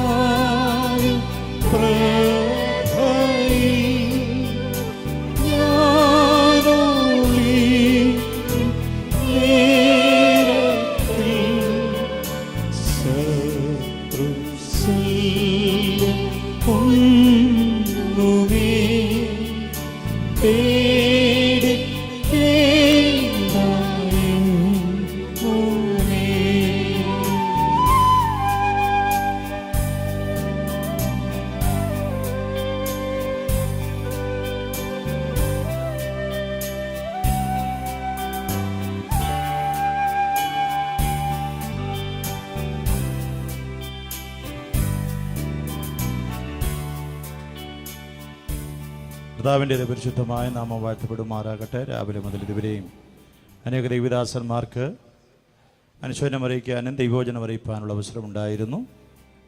കർത്താവിൻ്റെ പരിശുദ്ധമായ നാമം വാഴ്ത്തപ്പെടുമാറാകട്ടെ. രാവിലെ മുതൽ ഇതുവരെയും അനേക ദൈവദാസന്മാർക്ക് അനുശോചനം അറിയിക്കാനും ദൈവോചനം അറിയിക്കാനുള്ള അവസരമുണ്ടായിരുന്നു.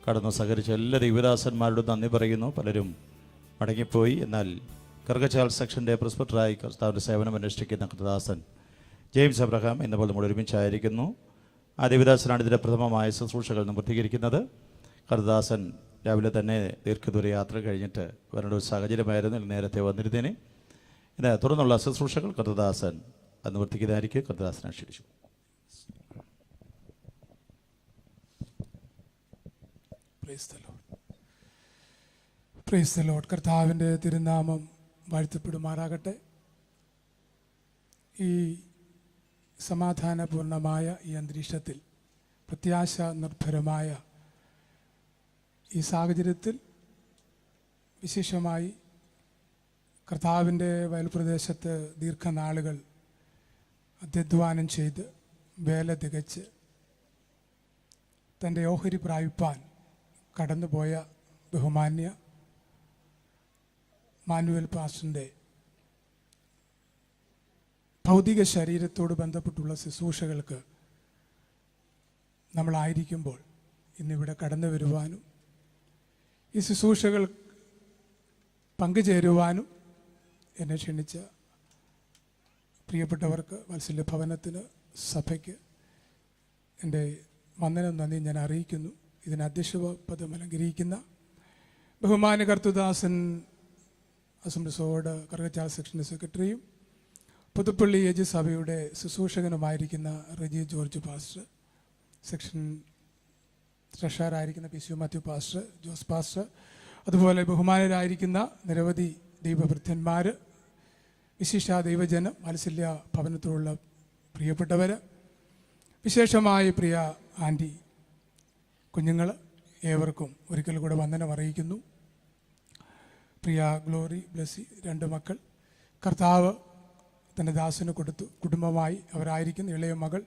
കടന്നു സഹകരിച്ച എല്ലാ ദൈവദാസന്മാരോടും നന്ദി പറയുന്നു. പലരും മടങ്ങിപ്പോയി. എന്നാൽ കർഗച്ചാൽ സെക്ഷൻ്റെ പ്രിൻസിപ്പലായി കർത്താവിൻ്റെ സേവനം അനുഷ്ഠിക്കുന്ന കർത്തദാസൻ ജെയിംസ് അബ്രഹാം എന്നപ്പോൾ നമ്മൾ ഒരുമിച്ചായിരിക്കുന്നു. ആ ദേവദാസനാണ് ഇതിൻ്റെ പ്രഥമമായ ശുശ്രൂഷകൾ പൂർത്തീകരിക്കുന്നത്. കർത്തദാസൻ രാവിലെ തന്നെ ദീർഘദൂര യാത്ര കഴിഞ്ഞിട്ട് വരേണ്ട ഒരു സാഹചര്യമായിരുന്നു. നേരത്തെ വന്നിരുന്നേനെ. ഇത് തുടർന്നുള്ള ശുശ്രൂഷകൾ കർത്തദാസൻ അന്ന് വർത്തിക്കുന്നതായിരിക്കും. കർത്തദാസനെ ക്ഷണിച്ചു. Praise the Lord. കർത്താവിൻ്റെ തിരുനാമം വാഴ്ത്തപ്പെടുമാറാകട്ടെ. ഈ സമാധാനപൂർണമായ ഈ അന്തരീക്ഷത്തിൽ, പ്രത്യാശ നിർഭരമായ ഈ സാഹചര്യത്തിൽ, വിശേഷമായി കർത്താവിൻ്റെ വയൽപ്രദേശത്ത് ദീർഘനാളുകൾ അധ്വാനം ചെയ്ത് വേല തികച്ച് തൻ്റെ ഓഹരി പ്രാപിപ്പാൻ കടന്നുപോയ ബഹുമാന്യ മാനുവൽ പാസ്റ്ററിൻ്റെ ഭൗതിക ശരീരത്തോട് ബന്ധപ്പെട്ടുള്ള ശുശ്രൂഷകൾക്ക് നമ്മളായിരിക്കുമ്പോൾ ഇന്നിവിടെ കടന്നു വരുവാനും ഈ ശുശ്രൂഷകൾ പങ്കുചേരുവാനും എന്നെ ക്ഷണിച്ച പ്രിയപ്പെട്ടവർക്ക്, വാത്സല്യ ഭവനത്തിന്, സഭയ്ക്ക് എൻ്റെ വന്ദനം, നന്ദി ഞാൻ അറിയിക്കുന്നു. ഇതിന് അധ്യക്ഷ പദം അലങ്കരിക്കുന്ന ബഹുമാന്യ കർത്തദാസൻ അസംബ്ലിസോട് കർഗച്ചാൽ സെക്ഷൻ്റെ സെക്രട്ടറിയും പുതുപ്പള്ളി ഏജ് സഭയുടെ ശുശ്രൂഷകനുമായിരിക്കുന്ന റെജി ജോർജ് പാസ്റ്റർ, സെക്ഷൻ ട്രഷറായിരിക്കുന്ന P C. Mathew pastor, Jose pastor, അതുപോലെ ബഹുമാനരായിരിക്കുന്ന നിരവധി ദൈവഭൃത്യന്മാർ, വിശിഷ്ട ദൈവജനം, വാത്സല്യ ഭവനത്തിലുള്ള പ്രിയപ്പെട്ടവർ, വിശേഷമായി പ്രിയ ആൻറ്റി, കുഞ്ഞുങ്ങൾ, ഏവർക്കും ഒരിക്കൽ കൂടെ വന്ദനം അറിയിക്കുന്നു. പ്രിയ ഗ്ലോറി, ബ്ലെസ്സി, 2 മക്കൾ കർത്താവ് തൻ്റെ ദാസന് കൊടുത്തു. കുടുംബമായി അവരായിരിക്കുന്ന ഇളയ മകൾ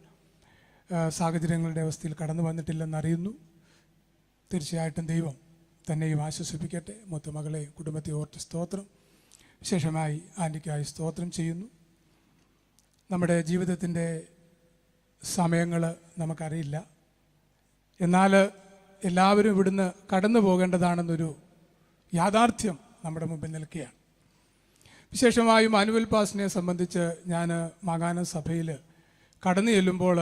സാഹചര്യങ്ങളുടെ അവസ്ഥയിൽ കടന്നു വന്നിട്ടില്ലെന്നറിയുന്നു. തീർച്ചയായിട്ടും ദൈവം തന്നെയും ആശ്വസിപ്പിക്കട്ടെ. മൂത്ത മകളെ, കുടുംബത്തെ ഓർത്ത് സ്തോത്രം. വിശേഷമായി ആൻറ്റിക്കായി സ്തോത്രം ചെയ്യുന്നു. നമ്മുടെ ജീവിതത്തിൻ്റെ സമയങ്ങൾ നമുക്കറിയില്ല. എന്നാൽ എല്ലാവരും ഇവിടുന്ന് കടന്നു പോകേണ്ടതാണെന്നൊരു യാഥാർത്ഥ്യം നമ്മുടെ മുമ്പിൽ നിൽക്കുകയാണ്. വിശേഷമായും മാനുവൽ പാസ്റ്ററിനെ സംബന്ധിച്ച് ഞാൻ മാകാനം സഭയിൽ കടന്നു ചെല്ലുമ്പോൾ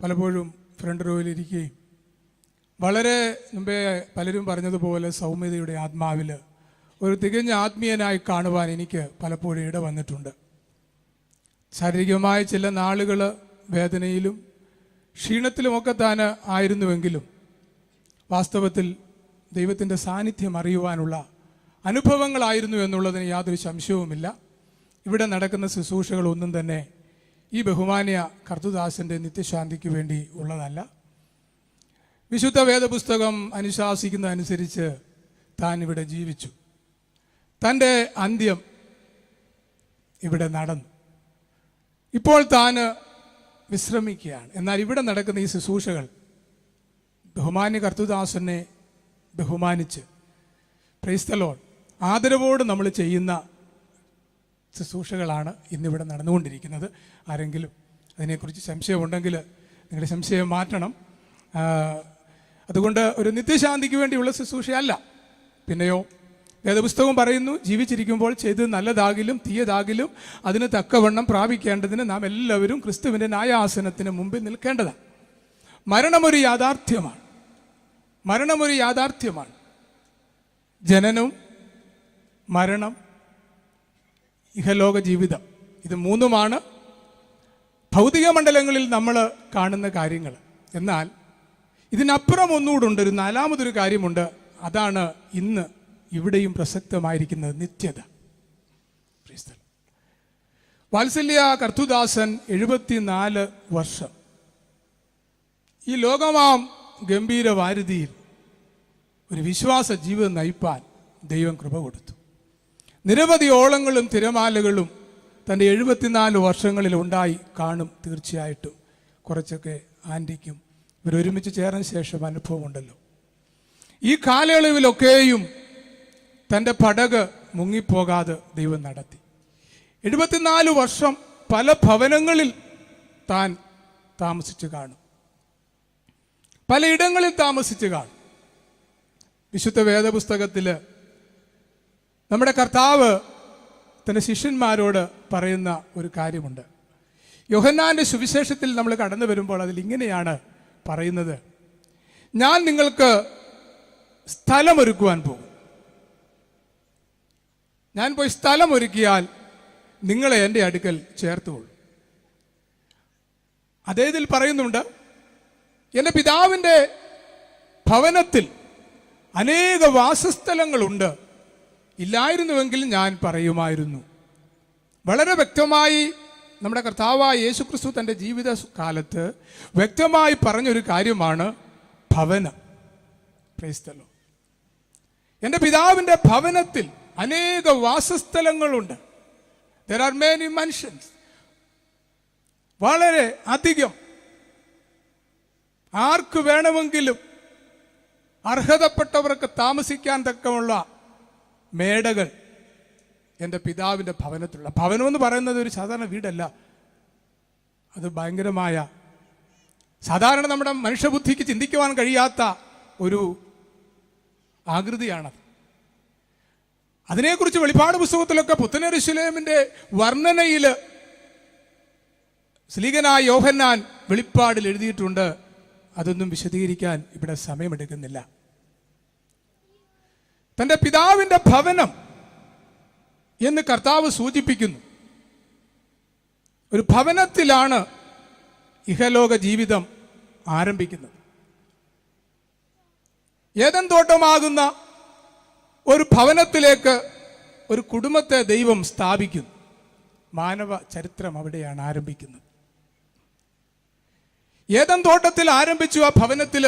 പലപ്പോഴും ഫ്രണ്ട് റോയിലിരിക്കുകയും വളരെ മുമ്പേ പലരും പറഞ്ഞതുപോലെ സൗമ്യതയുടെ ആത്മാവിൽ ഒരു തികഞ്ഞ ആത്മീയനായി കാണുവാൻ എനിക്ക് പലപ്പോഴും ഇട വന്നിട്ടുണ്ട്. ശാരീരികമായ ചില നാളുകൾ വേദനയിലും ക്ഷീണത്തിലുമൊക്കെ താൻ ആയിരുന്നുവെങ്കിലും വാസ്തവത്തിൽ ദൈവത്തിൻ്റെ സാന്നിധ്യം അറിയുവാനുള്ള അനുഭവങ്ങളായിരുന്നു എന്നുള്ളതിന് യാതൊരു സംശയവുമില്ല. ഇവിടെ നടക്കുന്ന ശുശ്രൂഷകളൊന്നും തന്നെ ഈ ബഹുമാന്യ കർത്തദാസൻ്റെ നിത്യശാന്തിക്ക് വേണ്ടി ഉള്ളതല്ല. വിശുദ്ധ വേദപുസ്തകം അനുശാസിക്കുന്ന അനുസരിച്ച് താൻ ഇവിടെ ജീവിച്ചു. തൻ്റെ അന്ത്യം ഇവിടെ നടന്നു. ഇപ്പോൾ താൻ വിശ്രമിക്കുകയാണ്. എന്നാൽ ഇവിടെ നടക്കുന്ന ഈ ശുശ്രൂഷകൾ ബഹുമാന്യ കർത്തദാസനെ ബഹുമാനിച്ച്, പ്രൈസ് ദി ലോർഡ്, ആദരവോട് നമ്മൾ ചെയ്യുന്ന ശുശ്രൂഷകളാണ് ഇന്നിവിടെ നടന്നുകൊണ്ടിരിക്കുന്നത്. ആരെങ്കിലും അതിനെക്കുറിച്ച് സംശയമുണ്ടെങ്കിൽ നിങ്ങളുടെ സംശയം മാറ്റണം. അതുകൊണ്ട് ഒരു നിത്യശാന്തിക്ക് വേണ്ടിയുള്ള ശുശ്രൂഷയല്ല. പിന്നെയോ വേദപുസ്തകം പറയുന്നു, ജീവിച്ചിരിക്കുമ്പോൾ ചെയ്ത് നല്ലതാകിലും തീയതാകിലും അതിന് തക്കവണ്ണം പ്രാപിക്കേണ്ടതിന് നാം എല്ലാവരും ക്രിസ്തുവിൻ്റെ ന്യായാസനത്തിന് മുമ്പിൽ നിൽക്കേണ്ടതാണ്. മരണമൊരു യാഥാർത്ഥ്യമാണ്. മരണമൊരു യാഥാർത്ഥ്യമാണ്. ജനനം, മരണം, ഇഹലോക ജീവിതം, ഇത് മൂന്നുമാണ് ഭൗതിക മണ്ഡലങ്ങളിൽ നമ്മൾ കാണുന്ന കാര്യങ്ങൾ. എന്നാൽ ഇതിനപ്പുറം ഒന്നുകൂടുണ്ട്, ഒരു നാലാമതൊരു കാര്യമുണ്ട്. അതാണ് ഇന്ന് ഇവിടെയും പ്രസക്തമായിരിക്കുന്നത്, നിത്യത. വാത്സല്യ കർത്തദാസൻ 74 വർഷം ഈ ലോകമാം ഗംഭീര വാരുതിയിൽ ഒരു വിശ്വാസ ജീവിതം നയിപ്പാൻ ദൈവം കൃപ കൊടുത്തു. നിരവധി ഓളങ്ങളും തിരമാലകളും തൻ്റെ 74 വർഷങ്ങളിൽ ഉണ്ടായി കാണും. തീർച്ചയായിട്ടും കുറച്ചൊക്കെ ആൻറ്റിക്കും ഇവരൊരുമിച്ച് ചേർന്ന ശേഷം അനുഭവമുണ്ടല്ലോ. ഈ കാലയളവിലൊക്കെയും തൻ്റെ പടക് മുങ്ങിപ്പോകാതെ ദൈവം നടത്തി. 74 വർഷം പല ഭവനങ്ങളിൽ താൻ താമസിച്ചു കാണും, പലയിടങ്ങളിൽ താമസിച്ചു കാണും. വിശുദ്ധ വേദപുസ്തകത്തിൽ നമ്മുടെ കർത്താവ് തൻ്റെ ശിഷ്യന്മാരോട് പറയുന്ന ഒരു കാര്യമുണ്ട്. യോഹന്നാന്റെ സുവിശേഷത്തിൽ നമ്മൾ കടന്നു വരുമ്പോൾ അതിൽ ഇങ്ങനെയാണ് പറയുന്നത്: ഞാൻ നിങ്ങൾക്ക് സ്ഥലമൊരുക്കുവാൻ പോകും. ഞാൻ പോയി സ്ഥലം ഒരുക്കിയാൽ നിങ്ങളെ എൻ്റെ അടുക്കൽ ചേർത്തുകൊള്ളു. അദ്ദേഹത്തിൽ പറയുന്നുണ്ട്, എൻ്റെ പിതാവിൻ്റെ ഭവനത്തിൽ അനേക വാസസ്ഥലങ്ങളുണ്ട്, ഇല്ലായിരുന്നുവെങ്കിൽ ഞാൻ പറയുമായിരുന്നു. വളരെ വ്യക്തമായി നമ്മുടെ കർത്താവായ യേശുക്രിസ്തു തൻ്റെ ജീവിത കാലത്ത് വ്യക്തമായി പറഞ്ഞൊരു കാര്യമാണ് ഭവനം. Praise the Lord. എൻ്റെ പിതാവിൻ്റെ ഭവനത്തിൽ അനേക വാസസ്ഥലങ്ങളുണ്ട്. There are many mansions. വളരെ അധികം ആർക്ക് വേണമെങ്കിലും അർഹതപ്പെട്ടവർക്ക് താമസിക്കാൻ തക്കമുള്ള മേടകൾ എൻ്റെ പിതാവിൻ്റെ ഭവനത്തിലുള്ള. ഭവനം എന്ന് പറയുന്നത് ഒരു സാധാരണ വീടല്ല, അത് ഭയങ്കരമായ, സാധാരണ നമ്മുടെ മനുഷ്യബുദ്ധിക്ക് ചിന്തിക്കുവാൻ കഴിയാത്ത ഒരു ആകൃതിയാണത്. അതിനെക്കുറിച്ച് വെളിപ്പാട് പുസ്തകത്തിലൊക്കെ പുത്തൻ യെരൂശലേമിന്റെ വർണ്ണനയിൽ ശ്ലീഹനായ യോഹന്നാൻ വെളിപ്പാടിൽ എഴുതിയിട്ടുണ്ട്. അതൊന്നും വിശദീകരിക്കാൻ ഇവിടെ സമയമെടുക്കുന്നില്ല. തൻ്റെ പിതാവിൻ്റെ ഭവനം എന്ന് കർത്താവ് സൂചിപ്പിക്കുന്നു. ഒരു ഭവനത്തിലാണ് ഇഹലോക ജീവിതം ആരംഭിക്കുന്നത്. ഏദൻ തോട്ടമാകുന്ന ഒരു ഭവനത്തിലേക്ക് ഒരു കുടുംബത്തെ ദൈവം സ്ഥാപിക്കുന്നു. മാനവ ചരിത്രം അവിടെയാണ് ആരംഭിക്കുന്നത്. ഏദൻ തോട്ടത്തിൽ ആരംഭിച്ചു. ആ ഭവനത്തിൽ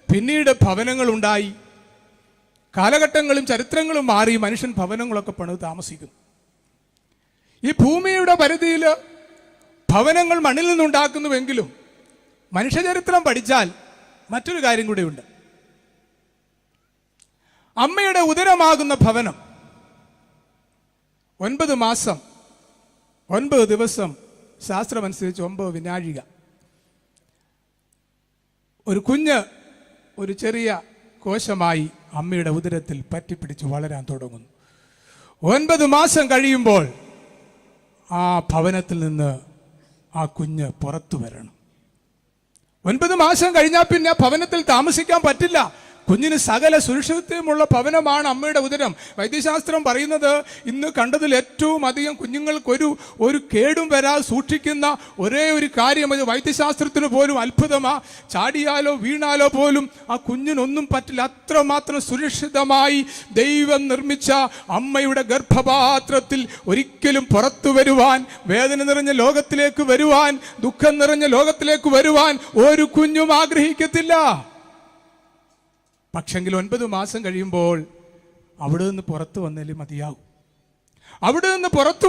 പിന്നീട് ഭവനങ്ങളുണ്ടായി. കാലഘട്ടങ്ങളും ചരിത്രങ്ങളും മാറി മനുഷ്യൻ ഭവനങ്ങളൊക്കെ പണിത് താമസിക്കുന്നു. ഈ ഭൂമിയുടെ പരിധിയിൽ ഭവനങ്ങൾ മണ്ണിൽ നിന്നുണ്ടാക്കുന്നുവെങ്കിലും മനുഷ്യചരിത്രം പഠിച്ചാൽ മറ്റൊരു കാര്യം കൂടെയുണ്ട്. അമ്മയുടെ ഉദരമാകുന്ന ഭവനം 9 മാസം 9 ദിവസം, ശാസ്ത്രമനുസരിച്ച് 9 വിനാഴിക, ഒരു കുഞ്ഞ് ഒരു ചെറിയ കോശമായി അമ്മയുടെ ഉദരത്തിൽ പറ്റിപ്പിടിച്ച് വളരാൻ തുടങ്ങുന്നു. 9 മാസം കഴിയുമ്പോൾ ആ ഭവനത്തിൽ നിന്ന് ആ കുഞ്ഞ് പുറത്തു വരണം. 9 മാസം കഴിഞ്ഞാൽ പിന്നെ ഭവനത്തിൽ താമസിക്കാൻ പറ്റില്ല. കുഞ്ഞിന് സകല സുരക്ഷിതത്വമുള്ള ഭവനമാണ് അമ്മയുടെ ഉദരം. വൈദ്യശാസ്ത്രം പറയുന്നത് ഇന്ന് കണ്ടതിൽ ഏറ്റവും അധികം കുഞ്ഞുങ്ങൾക്ക് ഒരു കേടും വരാതെ സൂക്ഷിക്കുന്ന ഒരേ ഒരു കാര്യം അത് വൈദ്യശാസ്ത്രത്തിന് പോലും അത്ഭുതമാ. ചാടിയാലോ വീണാലോ പോലും ആ കുഞ്ഞിനൊന്നും പറ്റില്ല. അത്രമാത്രം സുരക്ഷിതമായി ദൈവം നിർമ്മിച്ച അമ്മയുടെ ഗർഭപാത്രത്തിൽ ഒരിക്കലും പുറത്തു വരുവാൻ, വേദന നിറഞ്ഞ ലോകത്തിലേക്ക് വരുവാൻ, ദുഃഖം നിറഞ്ഞ ലോകത്തിലേക്ക് വരുവാൻ ഒരു കുഞ്ഞും ആഗ്രഹിക്കത്തില്ല. പക്ഷെങ്കിൽ 9 മാസം കഴിയുമ്പോൾ അവിടെ നിന്ന് പുറത്തു വന്നാലും മതിയാവും. അവിടെ നിന്ന് പുറത്തു